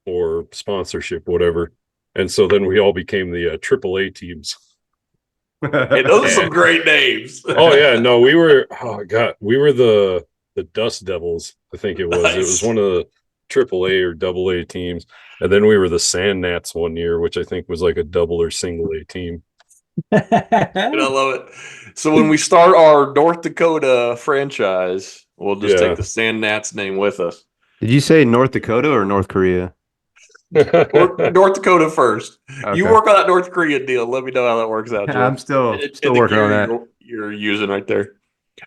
or sponsorship, whatever. And so then we all became the AAA teams. Hey, those are some great names. Oh yeah, no, we were. Oh god, we were the Dust Devils. I think it was. Nice. It was one of the AAA or AA teams, and then we were the Sand Gnats one year, which I think was like a double or single A team. And I love it. So when we start our North Dakota franchise, we'll just Yeah. take the Sand Gnats name with us. Did you say North Dakota or North Korea? Or North Dakota first. Okay. You work on that North Korea deal. Let me know how that works out, Joe. I'm still And still the working on gear that. you're using right there.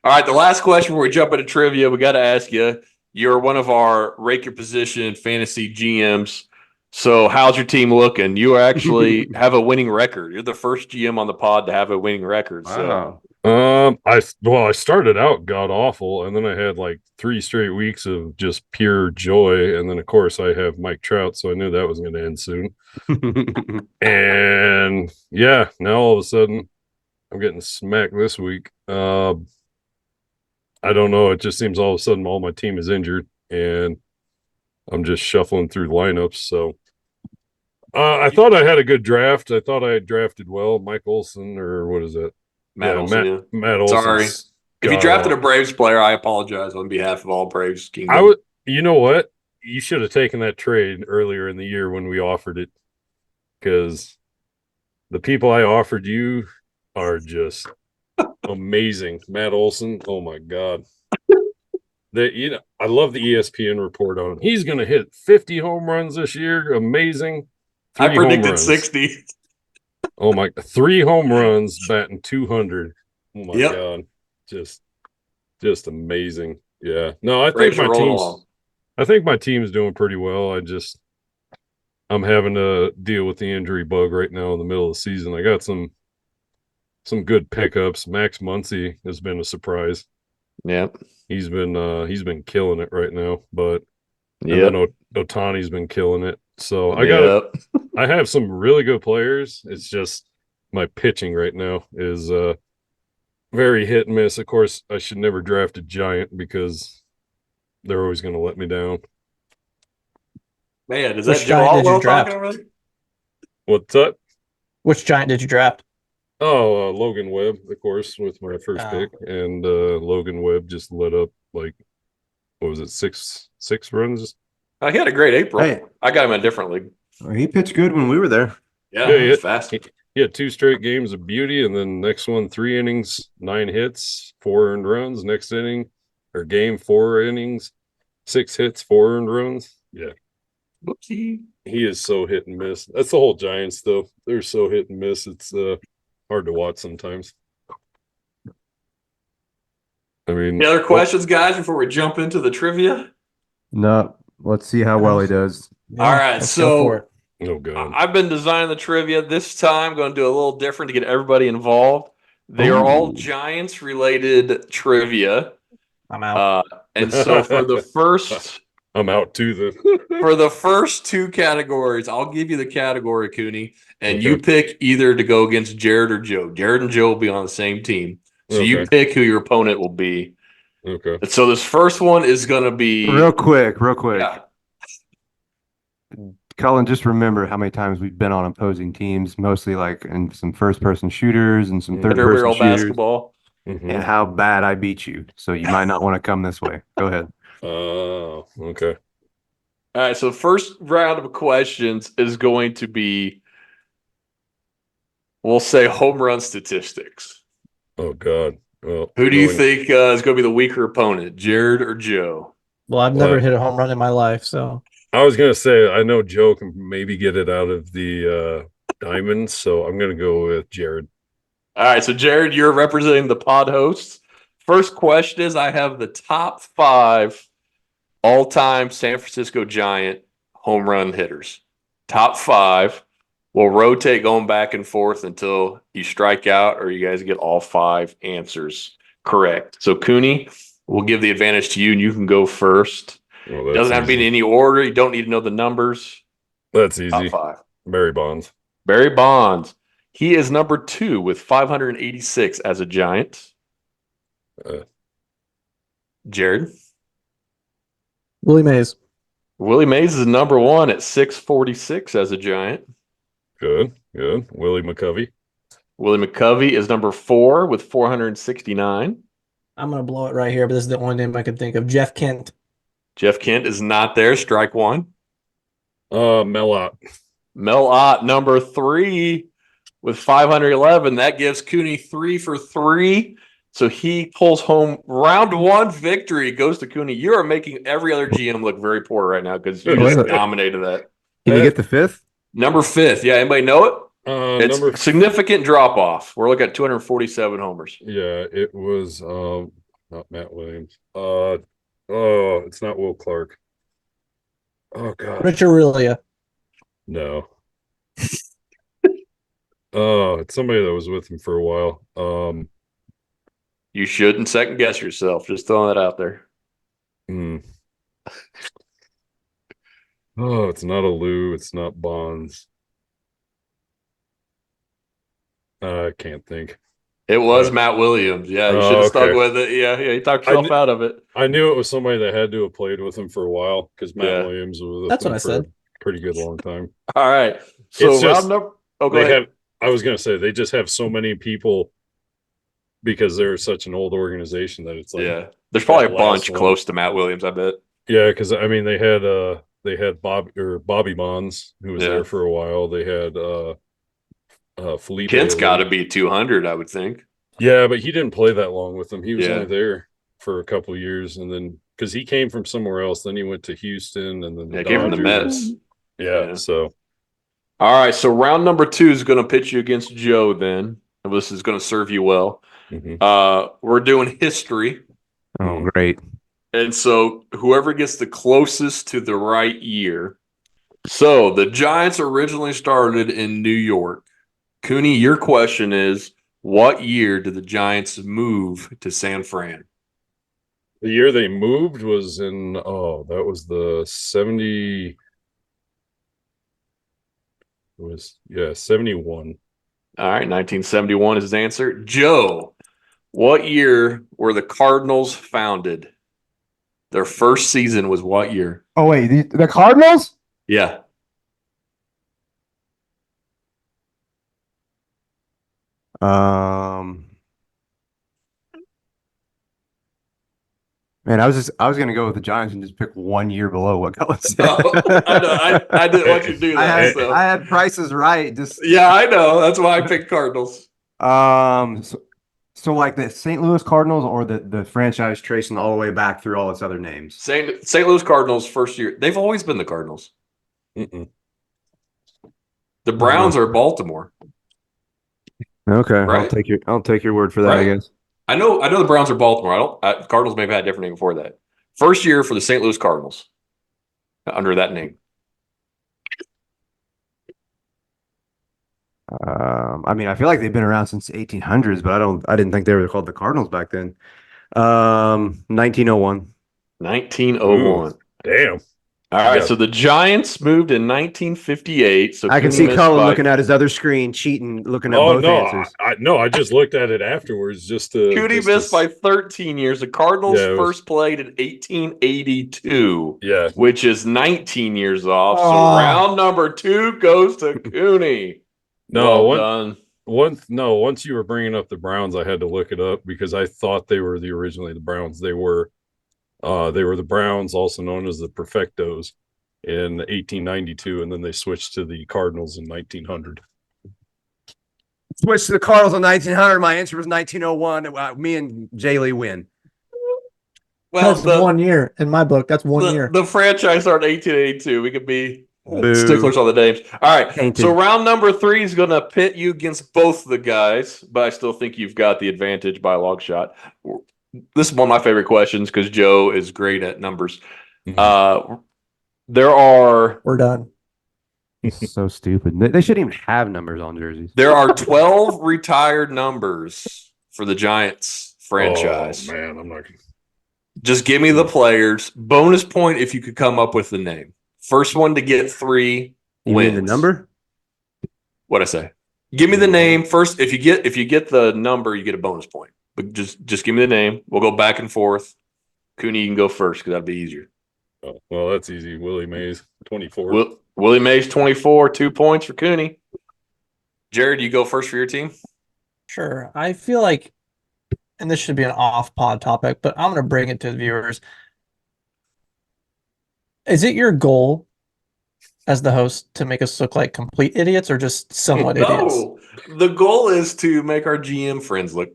All right, the last question before we jump into trivia, we got to ask you. You're one of our Rake Your Position fantasy GMs. So how's your team looking? You actually have a winning record. You're the first GM on the pod to have a winning record. So I started out god awful, and then I had like 3 straight weeks of just pure joy, and then of course I have Mike Trout, so I knew that was going to end soon. And yeah, now all of a sudden I'm getting smacked this week. I don't know. It just seems all of a sudden all my team is injured, and I'm just shuffling through lineups. So I thought I had a good draft. I thought I had drafted well. Mike Olson, or what is it? Matt Olson, yeah. Matt Olson. Sorry. If you drafted a Braves player, I apologize on behalf of all Braves Kingdom. You know what? you should have taken that trade earlier in the year when we offered it, because the people I offered you are just amazing. Matt Olson, oh my god. I love the ESPN report on him. He's going to hit 50 home runs this year. Amazing. I 3 home predicted runs. 60. Oh my, 3 home runs, batting 200. Oh my Yep. god. Just amazing. Yeah. No, Braves are rolling along. I think my team's doing pretty well. I'm having to deal with the injury bug right now in the middle of the season. I got some good pickups. Max Muncy has been a surprise. Yep. He's been killing it right now, but and Yep. then Otani's been killing it. So Yep. I have some really good players. It's just my pitching right now is very hit and miss. Of course, I should never draft a giant because they're always going to let me down. Man, is Which that Joe giant did you Altwell draft? talking over there? What's up? Which giant did you draft? Oh, Logan Webb, of course, with my first Oh. pick, and Logan Webb just lit up like, what was it, six runs? He had a great April. Hey. I got him in a different league. Well, he pitched good when we were there. Yeah, Yeah, yeah. fast. He had 2 straight games of beauty, and then next one, 3 innings, 9 hits, 4 earned runs. Next inning or game, 4 innings, 6 hits, 4 earned runs. Yeah, Whoopsie. he is so hit and miss. That's the whole Giants, though. They're so hit and miss. It's hard to watch sometimes. I mean, Any other questions, guys, before we jump into the trivia? No, let's see how well he does. Yeah, All right, let's so- go for it. oh god, I've been designing the trivia. This time, going to do a little different to get everybody involved. They are all Ooh. Giants-related trivia. I'm out. And so for the first I'm out too. Then for the first 2 categories, I'll give you the category, Cooney, and Okay. you pick either to go against Jared or Joe. Jared and Joe will be on the same team. So you Okay. pick who your opponent will be. Okay. And so this first one is going to be Real quick. Yeah. Cullen, just remember how many times we've been on opposing teams, mostly like in some first-person shooters and some Mhm. third-person intramural shooters, basketball. Mhm. and how bad I beat you. So you might not want to come this way. Go ahead. Oh, okay. All right, so the first round of questions is going to be, we'll say, home run statistics. Oh god. Well, Who do you going- think is going to be the weaker opponent, Jared or Joe? Well, I've never hit a home run in my life, so I was gonna say I know Joe can maybe get it out of the diamonds, so I'm gonna go with Jared. All right, so Jared, you're representing the pod hosts. First question is, I have the top 5 all-time San Francisco Giant home run hitters. Top 5. We'll rotate going back and forth until you strike out or you guys get all 5 answers correct. So Cooney, we'll give the advantage to you, and you can go first. Well, that's Doesn't have to be in easy. any order. You don't need to know the numbers. That's Top easy. 5. Barry Bonds. Barry Bonds. He is number 2 with 586 as a Giant. Uh. Jared. Willie Mays. Willie Mays is number 1 at 646 as a Giant. Good. Willie McCovey. Willie McCovey is number 4 with 469. I'm gonna blow it right here, but this is the only name I can think of. Jeff Kent. Jeff Kent is not there. Strike 1. Mel Ott. Mel Ott, number 3 with 511. That gives Cooney 3 for 3. So he pulls home round 1 victory. Goes to Cooney. You are making every other GM look very poor right now because you just dominated that. Can you get the 5th? Number 5th. Yeah, anybody know it? It's Number a significant drop off. We're looking at 247 homers. Yeah, it was not Matt Williams. It's not Will Clark. Oh god. Rich Aurelia. No. Oh, it's somebody that was with him for a while. You shouldn't second guess yourself. Just throwing that out there. Oh, it's not a Lou. It's not Bonds. I can't think. It was Matt Williams. Yeah, you should have stuck with it. Yeah, you talked yourself out of it. I knew it was somebody that had to have played with him for a while because Matt Yeah. Williams was with That's him what I for said. a pretty good long time. All right. So It's just- round number. Oh, go They ahead. have. I was gonna say they just have so many people because they're such an old organization that it's like Yeah, there's probably a that last bunch one. close to Matt Williams. I bet. Yeah, because I mean they had Bobby Bonds who was Yeah. there for a while. They had Felipe. Kent's got to Alou. be 200, I would think. Yeah, but he didn't play that long with them. He was Yeah. only there for a couple years, and then because he came from somewhere else, then he went to Houston, and then the Yeah, came from the Dodgers. Mets. Yeah, Yeah. so All right, so round number 2 is going to pitch you against Joe then. And this is going to serve you well. mhm. We're doing history. Oh, great. And so whoever gets the closest to the right year. So the Giants originally started in New York. Cooney, your question is, what year did the Giants move to San Fran? The year they moved was in that was the 71. All right, 1971 is his answer. Joe, what year were the Cardinals founded? Their first season was what year? Oh, wait, the Cardinals? Yeah. Man, I was gonna go with the Giants and just pick 1 year below what Colin said. I know. I didn't want you to do that. I had prices right. Just yeah, I know. That's why I picked Cardinals. so like the St. Louis Cardinals or the franchise tracing all the way back through all its other names. St. Louis Cardinals first year. They've always been the Cardinals. Mm-mm. The Browns are Baltimore. Okay, Right? I'll take your word for that, I Right? guess. I know the Browns are Baltimore. Cardinals may have had a different name before that. First year for the St. Louis Cardinals under that name. I mean, I feel like they've been around since 1800s, but I didn't think they were called the Cardinals back then. 1901. 1901. Damn. All right, Yeah. so the Giants moved in 1958. So I can Cooney see missed Colin by- looking at his other screen, cheating, looking at Oh both no, answers. I just looked at it afterwards just to. Cooney just to missed by 13 years. The Cardinals Yeah, it was- first played in 1882, Yeah. which is 19 years off. So Oh. round number 2 goes to Cooney. No, Well done. once you were bringing up the Browns, I had to look it up because I thought they were originally the Browns. They were the Browns, also known as the Perfectos, in 1892, and then they switched to the Cardinals in 1900. Switched to the Cardinals in 1900. My answer was 1901. Me and Jay Lee win. Well, That's 1 year in my book. That's 1 year. The franchise started in 1882. We could be Boo. sticklers on the names. All right. Tainted. So round number 3 is going to pit you against both the guys, but I still think you've got the advantage by a long shot. This is one of my favorite questions because Joe is great at numbers. Mhm. We're done. So stupid. They shouldn't even have numbers on jerseys. There are 12 retired numbers for the Giants franchise. Oh man, I'm not. Just give me the players. Bonus point if you could come up with the name. First one to get 3 You wins. mean the number? What'd I say? Give me the name first. If you get the number, you get a bonus point. But just give me the name. We'll go back and forth. Cooney, you can go first because that'll be easier. Oh, well, that's easy. Willie Mays, 24. Willie Mays, 24, 2 points for Cooney. Jared, you go first for your team? Sure. I feel like, and this should be an off-pod topic, but I'm going to bring it to the viewers. Is it your goal as the host to make us look like complete idiots or just somewhat idiots? No. The goal is to make our GM friends look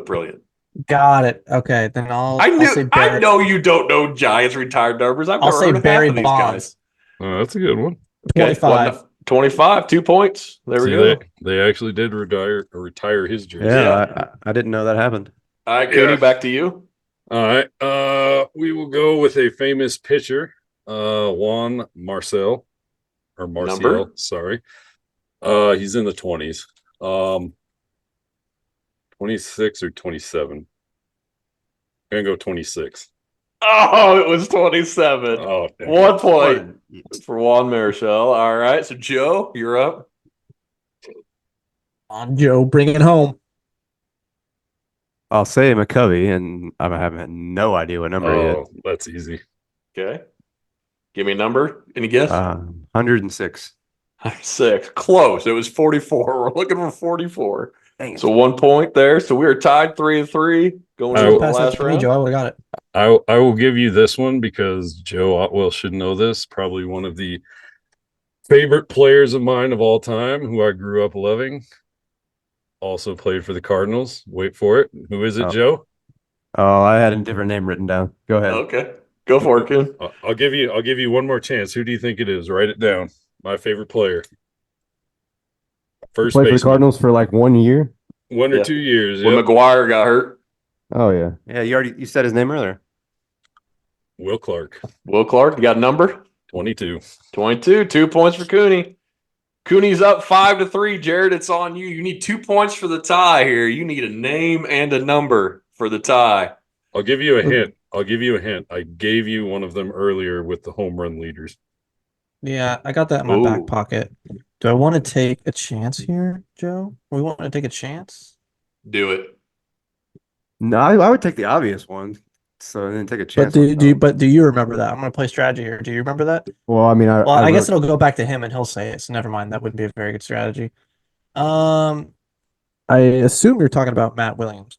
brilliant. Got it. Okay, then I'll say I Barry. know you don't know Giants retired numbers. I've I'll never say heard of Barry half of these Bonds. guys. Oh, that's a good one. Okay, 25. 25, 2 points. There we See, go. They actually did retire his jersey. Yeah, I didn't know that happened. All right, Cooney, Yeah. back to you. All right. We will go with a famous pitcher, Juan Marcel or Marcial. Number? Sorry. He's in the 20s. 26 or 27. I'm gonna go 26. Oh, it was 27. Oh, dang. 1 point for Juan Marichal. All right, so Joe, you're up. On Joe, bring it home. I'll say McCovey, and I have no idea what number he is. Oh, that's easy. Okay. Give me a number. Any guess? 106. 6. Close. It was 44. We're looking for 44. Dang it. So 1 point there. So we are tied 3-3 going into the Pass that last to me, round. Joe. I would have got it. I will give you this one because Joe Otwell should know this. Probably one of the favorite players of mine of all time, who I grew up loving. Also played for the Cardinals. Wait for it. Who is it, Oh. Joe? Oh, I had a different name written down. Go ahead. Okay. Go for it, Coon. I'll give you one more chance. Who do you think it is? Write it down. My favorite player. First Played for the baseman. Cardinals for like 1 year. 1 or Yeah. 2 years. When Yep. McGuire got hurt, Oh yeah. Yeah, you said his name earlier. Will Clark. Will Clark, you got a number? 22. 22. 2 points for Cooney. Cooney's up 5-3. Jared, it's on you. You need 2 points for the tie here. You need a name and a number for the tie. I'll give you a hint. I gave you one of them earlier with the home run leaders. Yeah, I got that in my Ooh. back pocket. Do I want to take a chance here, Joe? We want to take a chance? Do it. No, I would take the obvious one. So then take a But chance. do you remember that? I'm gonna play strategy here. Do you remember that? Well, I mean, Well, I guess wrote- it'll go back to him and he'll say it. So never mind. That wouldn't be a very good strategy. I assume you're talking about Matt Williams.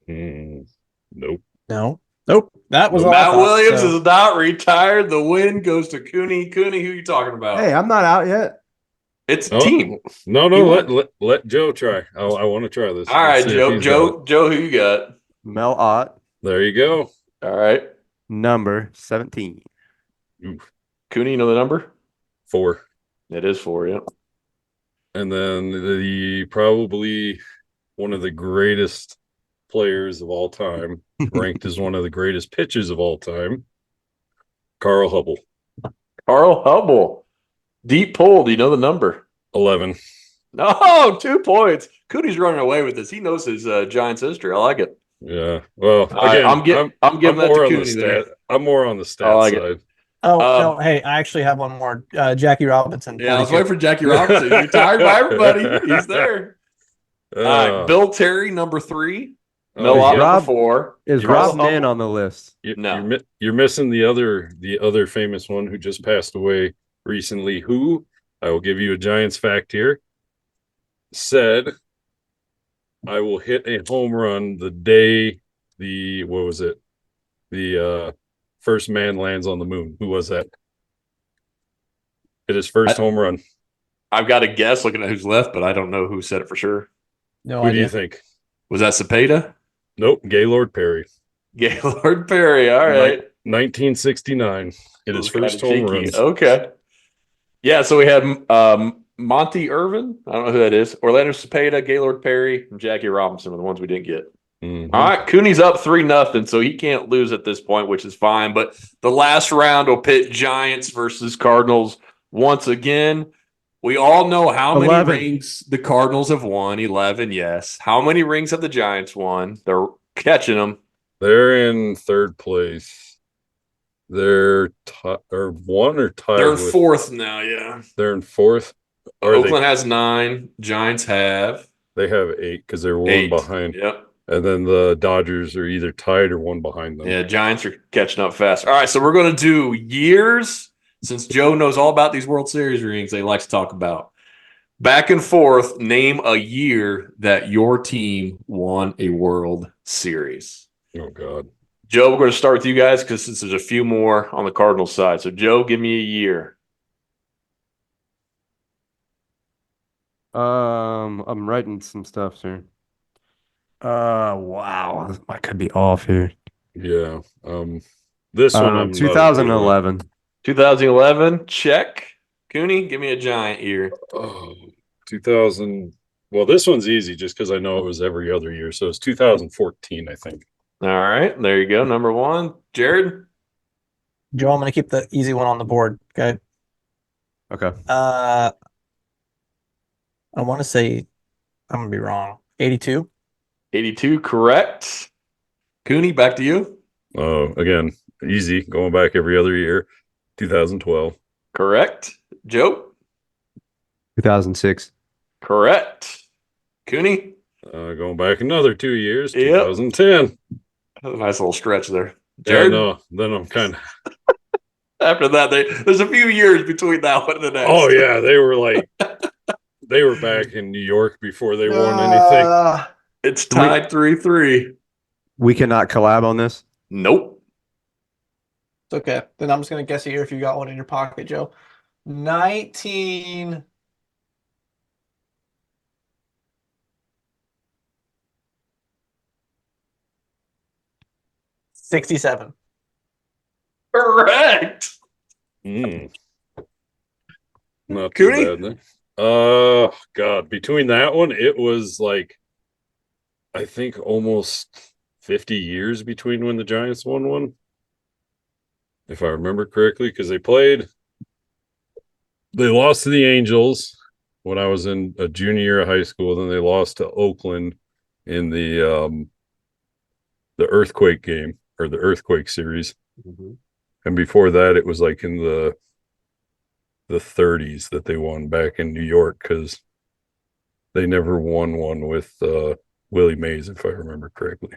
Nope. No. Nope. That was all I Matt thought, Williams so- is not retired. The win goes to Cooney. Cooney, who you talking about? Hey, I'm not out yet. It's a Oh, team. No, He won. let Joe try. I want to try this. All right, Let's see if he's got it. Joe, who you got? Mel Ott, There you go. All right. number 17. Oof. Cooney, you know the number? 4. It is 4, yeah. And then the probably one of the greatest players of all time, ranked as one of the greatest pitchers of all time, Carl Hubble. Carl Hubble. Deep pull. Do you know the number? 11. No, 2 points. Cooney's running away with this. He knows his Giants history. I like it. Yeah. Well, All right, again, I'm giving that more to on the Cooney there. I'm more on the stat I like it. side. Oh no! Hey, I actually have one more. Jackie Robinson. Yeah, I was 42. waiting for Jackie Robinson. He's retired by everybody. He's there. All right, Bill Terry, number 3. Mel Ott, Rob- number 4. Is Carl Rob Nin Hubble. on the list? No. You're missing the other famous one who just passed away recently. Who, I will give you a Giants fact here, said, "I will hit a home run the day the first man lands on the moon." Who was that? Hit his first home run. I've got a guess looking at who's left, but I don't know who said it for sure. No Who do idea. you think? Was that Cepeda? Nope, Gaylord Perry. Gaylord Perry. All right. 1969. Hit his Those first kinda home cheeky. run. Okay. Yeah, so we had Monty Irvin. I don't know who that is. Orlando Cepeda, Gaylord Perry, and Jackie Robinson were the ones we didn't get. Mhm. All right, Cooney's up 3-0, so he can't lose at this point, which is fine. But the last round will pit Giants versus Cardinals once again. We all know how many 11. rings the Cardinals have won. 11, yes. How many rings have the Giants won? They're catching them. They're in third place. They're or one or tied. They're in with, 4th now, yeah. They're in 4th. Or Oakland has 9. Giants have they have 8 because they're 8. one behind. Yep. And then the Dodgers are either tied or one behind them. Yeah, Giants are catching up fast. All right, so we're going to do years. Since Joe knows all about these World Series rings they like to talk about. Back and forth, name a year that your team won a World Series. Oh, God. Joe, we're going to start with you guys because since there's a few more on the Cardinals side. So, Joe, give me a year. I'm writing some stuff, sir. Wow. I could be off here. Yeah. This one I'm 2011. 2011, check. Cooney, give me a giant year. Oh, 2000. Well, this one's easy just because I know it was every other year. So it's 2014, I think. All right, there you go. Number 1. Jared? Joe, I'm gonna keep the easy one on the board. Okay. Okay. I want to say I'm gonna be wrong. 82. 82, correct. Cooney, back to you. Oh, again, easy. Going back every other year. 2012. Correct. Joe? 2006. Correct. Cooney? Going back another 2 years. Yep. 2010. That's a nice little stretch there. Yeah, Jared? no. Then I'm kind of. After that, there's a few years between that one and the next. Oh yeah, they were back in New York before they won anything. It's tied 3-3. We cannot collab on this. Nope. It's okay. Then I'm just gonna guess a year if you got one in your pocket, Joe. 1967. Correct. Mm, not too Cooney? bad then. God, between that one, it was like I think almost 50 years between when the Giants won one, if I remember correctly, because they lost to the Angels when I was in a junior year of high school. Then they lost to Oakland in the earthquake game or the earthquake series. Mm-hmm. And before that, it was like in the 30s that they won back in New York because they never won one with Willie Mays, if I remember correctly.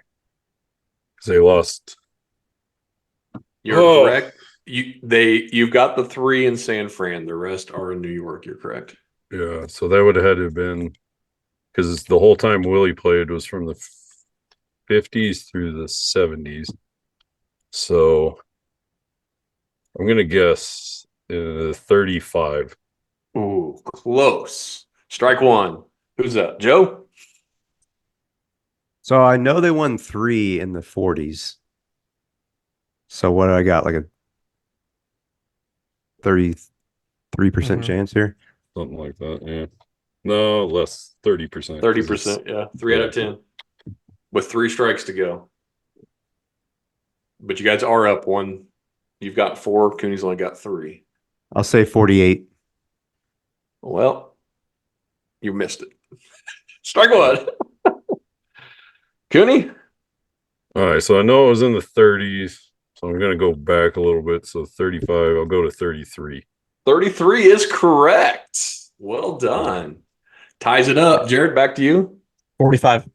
Because they lost. You're correct. You've got the 3 in San Fran. The rest are in New York. You're correct. Yeah, so that would have had to have been because the whole time Willie played was from the 50s through the 70s. So I'm gonna guess 35. Ooh, close. Strike one. Who's up? Joe? So I know they won 3 in the 40s. So what do I got? Like a 33% Mhm. chance here? Something like that. Yeah. No, less 30%. 30%. Yeah. 3 out of 10. With 3 strikes to go. But you guys are up one. You've got 4. Cooney's only got 3. I'll say 48. Well, you missed it. Strike one. Cooney? All right, so I know it was in the 30s, so I'm gonna go back a little bit. So 35, I'll go to 33. 33 is correct. Well done. Ties it up. Jared, back to you. 45.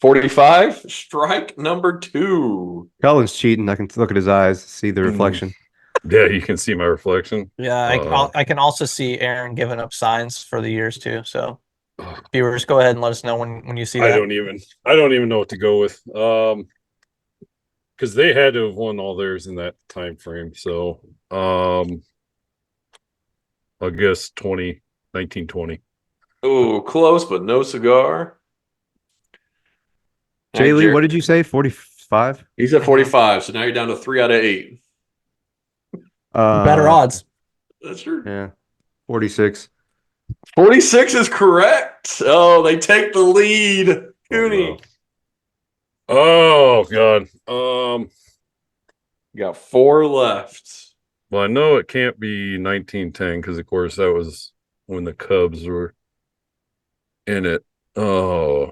45. Strike number 2. Cullen's cheating. I can look at his eyes, see the reflection. Yeah, you can see my reflection. Yeah, I can also see Aaron giving up signs for the years too. So viewers, go ahead and let us know when you see I that. don't even know what to go with. Because they had to have won all theirs in that time frame. So I guess 1920. Oh, close, but no cigar. Jay Lee, what did you say? 45? He's at 45, so now you're down to 3 out of 8. Better odds. That's true. Yeah. 46. 46 is correct. Oh, they take the lead. Cooney. Oh God. You got 4 left. Well, I know it can't be 1910 because, of course, that was when the Cubs were in it. Oh,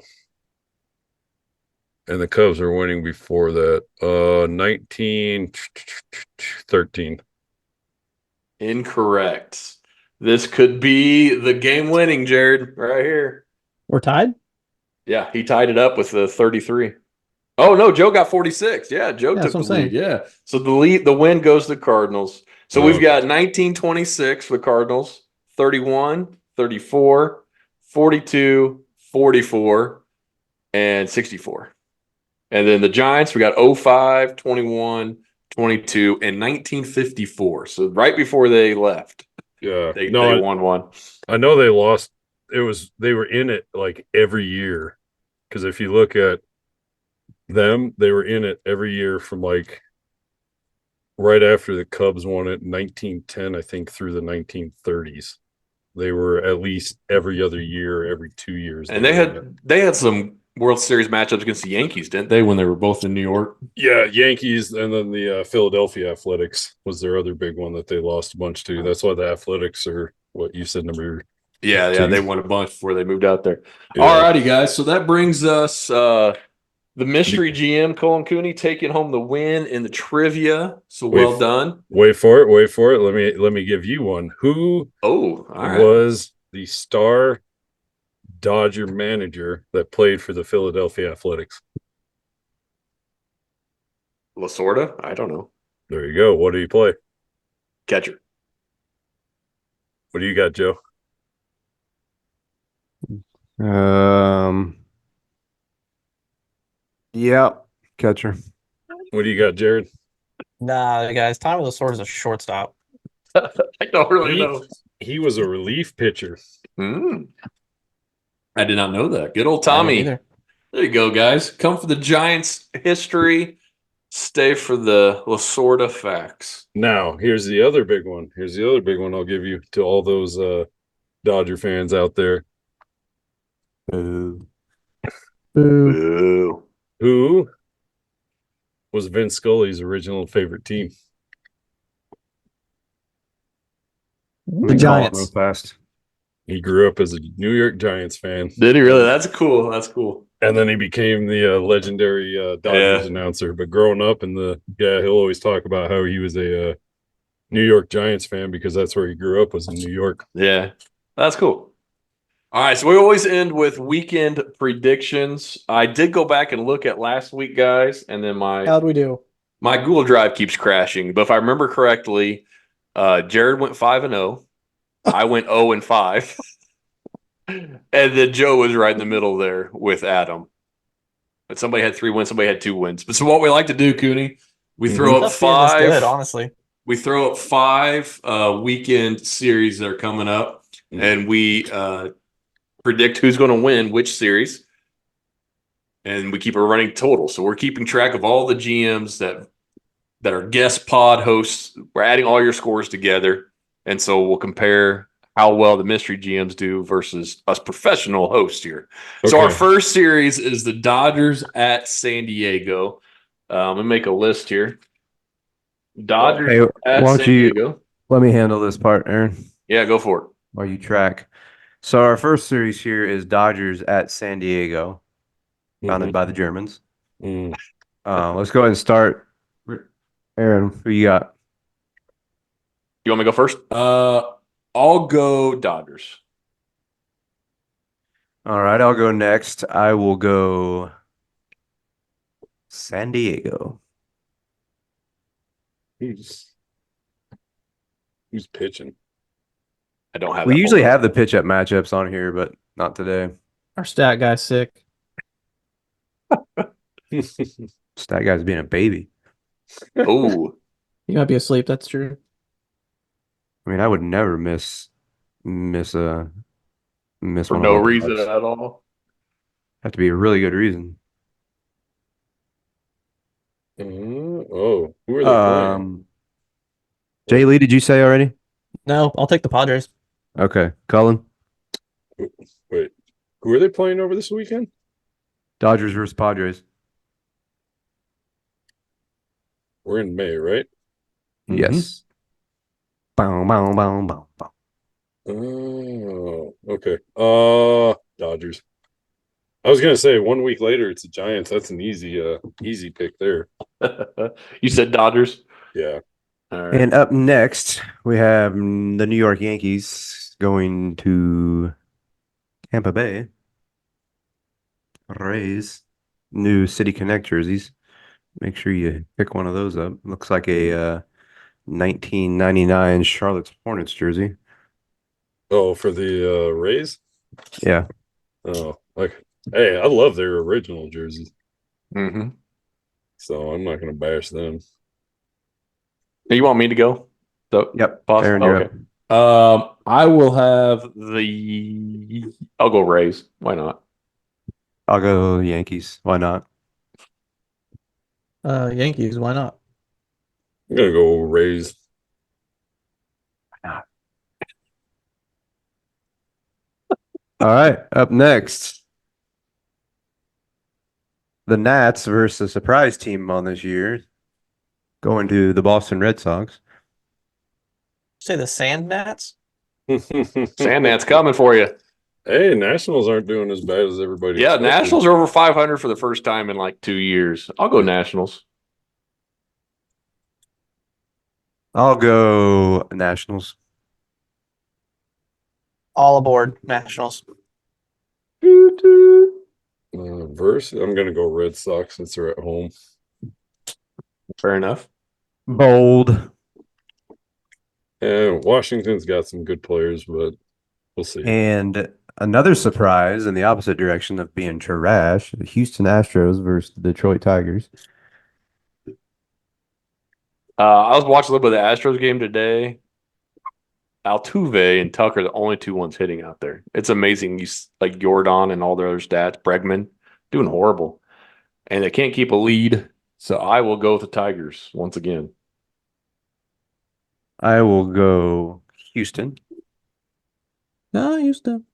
and the Cubs were winning before that. 1913. Incorrect. This could be the game winning, Jared, right here. We're tied? Yeah, he tied it up with the 33. Oh no, Joe got 46. Yeah, Joe Yeah, took that's the what I'm lead. saying. Yeah. So the win goes to the Cardinals. So we've Okay. got 1926 for the Cardinals, 31, 34, 42, 44, and 64. And then the Giants, we got 05, 21, 22, and 1954. So right before they left, Yeah. they No, won one. I know they lost. They were in it like every year. Because if you look at them, they were in it every year from like right after the Cubs won it in 1910, I think, through the 1930s. They were at least every other year, every 2 years. And they had some World Series matchups against the Yankees, didn't they, when they were both in New York? Yeah, Yankees, and then the Philadelphia Athletics was their other big one that they lost a bunch to. That's why the Athletics are what you said number. Yeah, they won a bunch before they moved out there. Yeah. All righty, guys. So that brings us the mystery GM, Colin Cooney, taking home the win in the trivia. So well done. Wait for it. Let me give you one. Who all right. was the star Dodger manager that played for the Philadelphia Athletics? Lasorda? I don't know. There you go. What do you play? Catcher. What do you got, Joe? Yeah, catcher. What do you got, Jared? Nah, guys, Tommy Lasorda is a shortstop. I don't really He, know. he was a relief pitcher. Hmm. I did not know that. Good old I didn't Tommy. either. There you go, guys. Come for the Giants history. Stay for the Lasorda facts. Now, here's the other big one. Here's the other big one I'll give you to all those Dodger fans out there. Boo. Boo. Boo. Who was Vince Scully's original favorite team? Let The me call it real Giants. fast. He grew up as a New York Giants fan. Did he really? That's cool. That's cool. And then he became the legendary Dodgers Yeah. announcer. But growing up he'll always talk about how he was a New York Giants fan because that's where he grew up, was in New York. Yeah. That's cool. All right. So we always end with weekend predictions. I did go back and look at last week, guys, and then How'd we do? my Google Drive keeps crashing. But if I remember correctly, Jared went 5-0. I went 0-5. And then Joe was right in the middle there with Adam. But somebody had 3 wins, somebody had 2 wins. But so what we like to do, Cooney, we throw up Tough being this good, five. honestly. We throw up 5 weekend series that are coming up, and we predict who's going to win which series. And we keep a running total. So we're keeping track of all the GMs that are guest pod hosts. We're adding all your scores together. And so we'll compare how well the mystery GMs do versus us professional hosts here. So Okay. our first series is the Dodgers at San Diego. Let me make a list here. Dodgers Hey, at why don't San you Diego. let me handle this part, Aaron, Yeah, go for it. while you track. So our first series here is Dodgers at San Diego, founded Mhm. by the Germans. Mm. Let's go ahead and start. Aaron, who you got? You want me to go first? I'll go Dodgers. All right, I'll go next. I will go San Diego. Who's pitching? I don't have We that usually pulled up. have the pitch up matchups on here, but not today. Our stat guy's sick. Stat guy's being a baby. Oh, He might be asleep. That's true. I mean, I would never miss for one no of the reason dogs. at all. Have to be a really good reason. Who are they playing? Jay Lee, did you say already? No, I'll take the Padres. Okay, Cullen. Wait, who are they playing over this weekend? Dodgers versus Padres. We're in May, right? Yes. Bow, bow, bow, bow, bow. Oh, okay. Dodgers. I was gonna say 1 week later it's the Giants. That's an easy pick there. You said Dodgers? Yeah. All right. And up next, we have the New York Yankees going to Tampa Bay. Rays. New City Connect jerseys. Make sure you pick one of those up. Looks like a 1999 Charlotte Hornets jersey. Oh, for the Rays? Yeah. Oh, hey, I love their original jerseys, Mm-hmm. so I'm not gonna bash them. You want me to go? So, Yep. pause? Aaron, you're Okay. I will have I'll go Rays. Why not? up. I'll go Yankees. Why not? Yankees. Why not? I'm gonna go Rays. All right. Up next, the Nats versus surprise team on this year, going to the Boston Red Sox. Say the Sand Gnats? Sandman's coming for you. Hey, Nationals aren't doing as bad as everybody Yeah, expected. Nationals are over 500 for the first time in like 2 years. I'll go Nationals. I'll go Nationals. All aboard Nationals. I'm gonna go Red Sox since they're at home. Fair enough. Bold. And Washington's got some good players, but we'll see. And another surprise in the opposite direction of being trash, the Houston Astros versus the Detroit Tigers. I was watching a little bit of the Astros game today. Altuve and Tucker are the only two ones hitting out there. It's amazing. Like Jordan and all their other stats. Bregman doing horrible, and they can't keep a lead. So I will go with the Tigers once again. I will go Houston. No, Houston.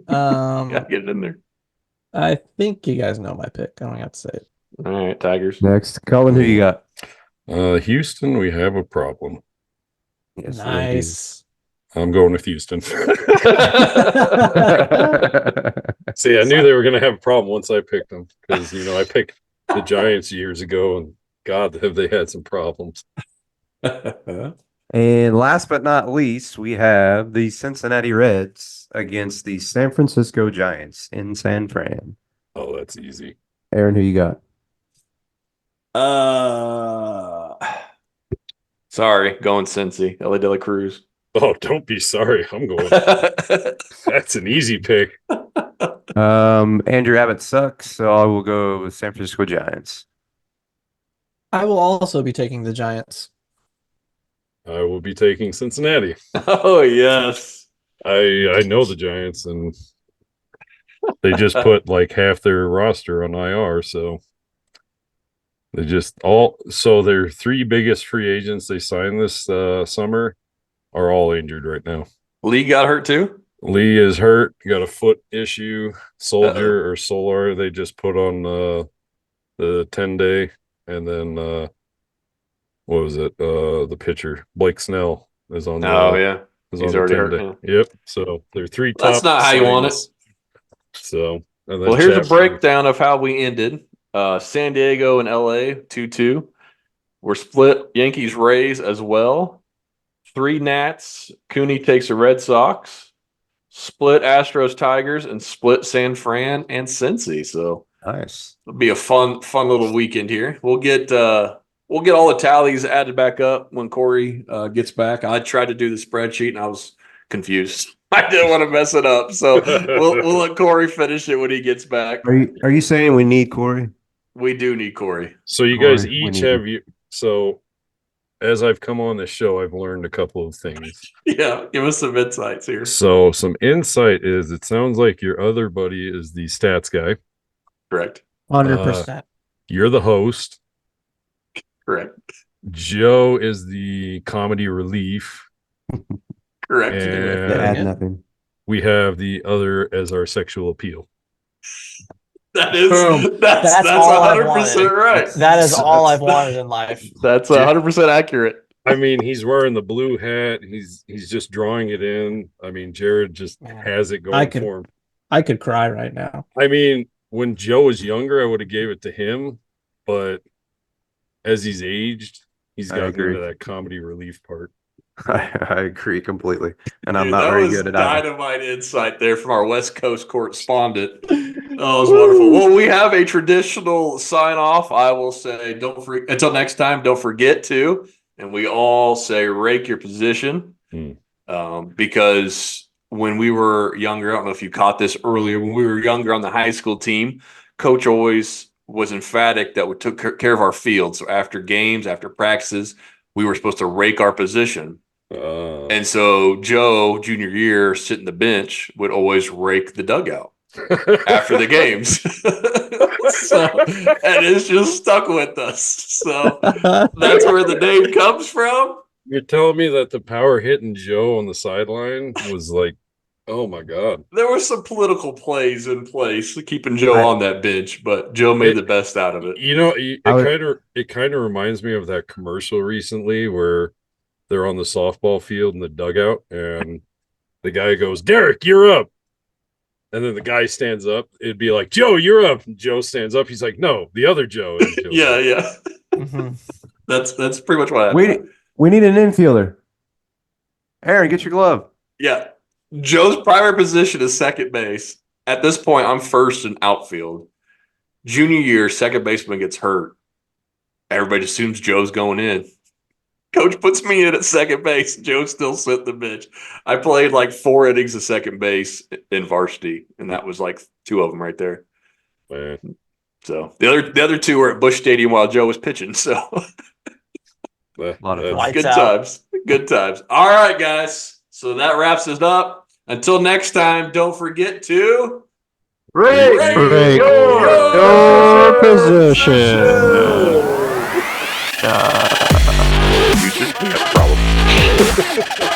Gotta get it in there. I think you guys know my pick. I don't have to say it. All right, Tigers. Next, Cullen, who you got? Houston, we have a problem. Yes, Nice. I'm going with Houston. indeed. See, I knew they were going to have a problem once I picked them because, I picked the Giants years ago, and God, have they had some problems. And last but not least, we have the Cincinnati Reds against the San Francisco Giants in San Fran. Oh, that's easy. Aaron, who you got? Sorry, going Cincy. Ellie De La Cruz. Oh, don't be sorry. I'm going. That's an easy pick. Andrew Abbott sucks, so I will go with San Francisco Giants. I will also be taking the Giants. I will be taking Cincinnati. Oh yes. I know the Giants, and they just put like half their roster on IR, so they just so their three biggest free agents they signed this summer are all injured right now. Lee got hurt too? Lee is hurt, got a foot issue. Soldier or Solar, they just put on the 10-day, and then what was it? The pitcher Blake Snell is on. He's already hurt. Yeah. Yep. So they're three top. That's not how you want it. So well, here's a breakdown of how we ended. San Diego and LA 2-2. We're split Yankees Rays as well. 3 Nats. Cooney takes the Red Sox. Split Astros Tigers and split San Fran and Cincy. So nice. It'll be a fun little weekend here. We'll get all the tallies added back up when Corey gets back. I tried to do the spreadsheet and I was confused. I didn't want to mess it up. So we'll let Corey finish it when he gets back. Are you saying we need Corey? We do need Corey. So you guys each have you. So as I've come on this show, I've learned a couple of things. Yeah, give us some insights here. So some insight is it sounds like your other buddy is the stats guy. Correct. 100%. You're the host. Correct. Joe is the comedy relief. Correct. And add nothing. We have the other as our sexual appeal. That's 100% right. That is all I've wanted in life. That's 100% accurate. I mean, he's wearing the blue hat. He's just drawing it in. I mean, Jared just has it going for him. I could cry right now. I mean, when Joe was younger, I would have gave it to him, but as he's aged, he's gotten into that comedy relief part. I agree completely, and I'm not very good at that. Dynamite insight there from our West Coast correspondent. Oh, it was wonderful. Well, we have a traditional sign off. I will say, until next time, don't forget to, and we all say, rake your position, because when we were younger, I don't know if you caught this earlier. When we were younger on the high school team, coach always was emphatic that we took care of our field. So after games, after practices, we were supposed to rake our position. And so Joe, junior year, sitting the bench, would always rake the dugout after the games. And it's just stuck with us. So that's where the name comes from. You're telling me that the power hitting Joe on the sideline was like, oh my God. There were some political plays in place keeping Joe on that bench, but Joe made the best out of it. It kind of reminds me of that commercial recently where they're on the softball field in the dugout and the guy goes, Derek, you're up. And then the guy stands up. It'd be like, Joe, you're up. And Joe stands up. He's like, no, the other Joe. Yeah. Mm-hmm. That's pretty much what happened. We need an infielder. Aaron, get your glove. Yeah. Joe's primary position is second base. At this point, I'm first in outfield. Junior year, second baseman gets hurt. Everybody assumes Joe's going in. Coach puts me in at second base. Joe still sitting the bench. I played like 4 innings of second base in varsity, and that was like 2 of them right there. Man. So the other 2 were at Busch Stadium while Joe was pitching. So A lot of fun. Lights Good out. times. Good times. All right, guys. So that wraps it up. Until next time, don't forget to Rake Rake your position. position. Users, we have a problem.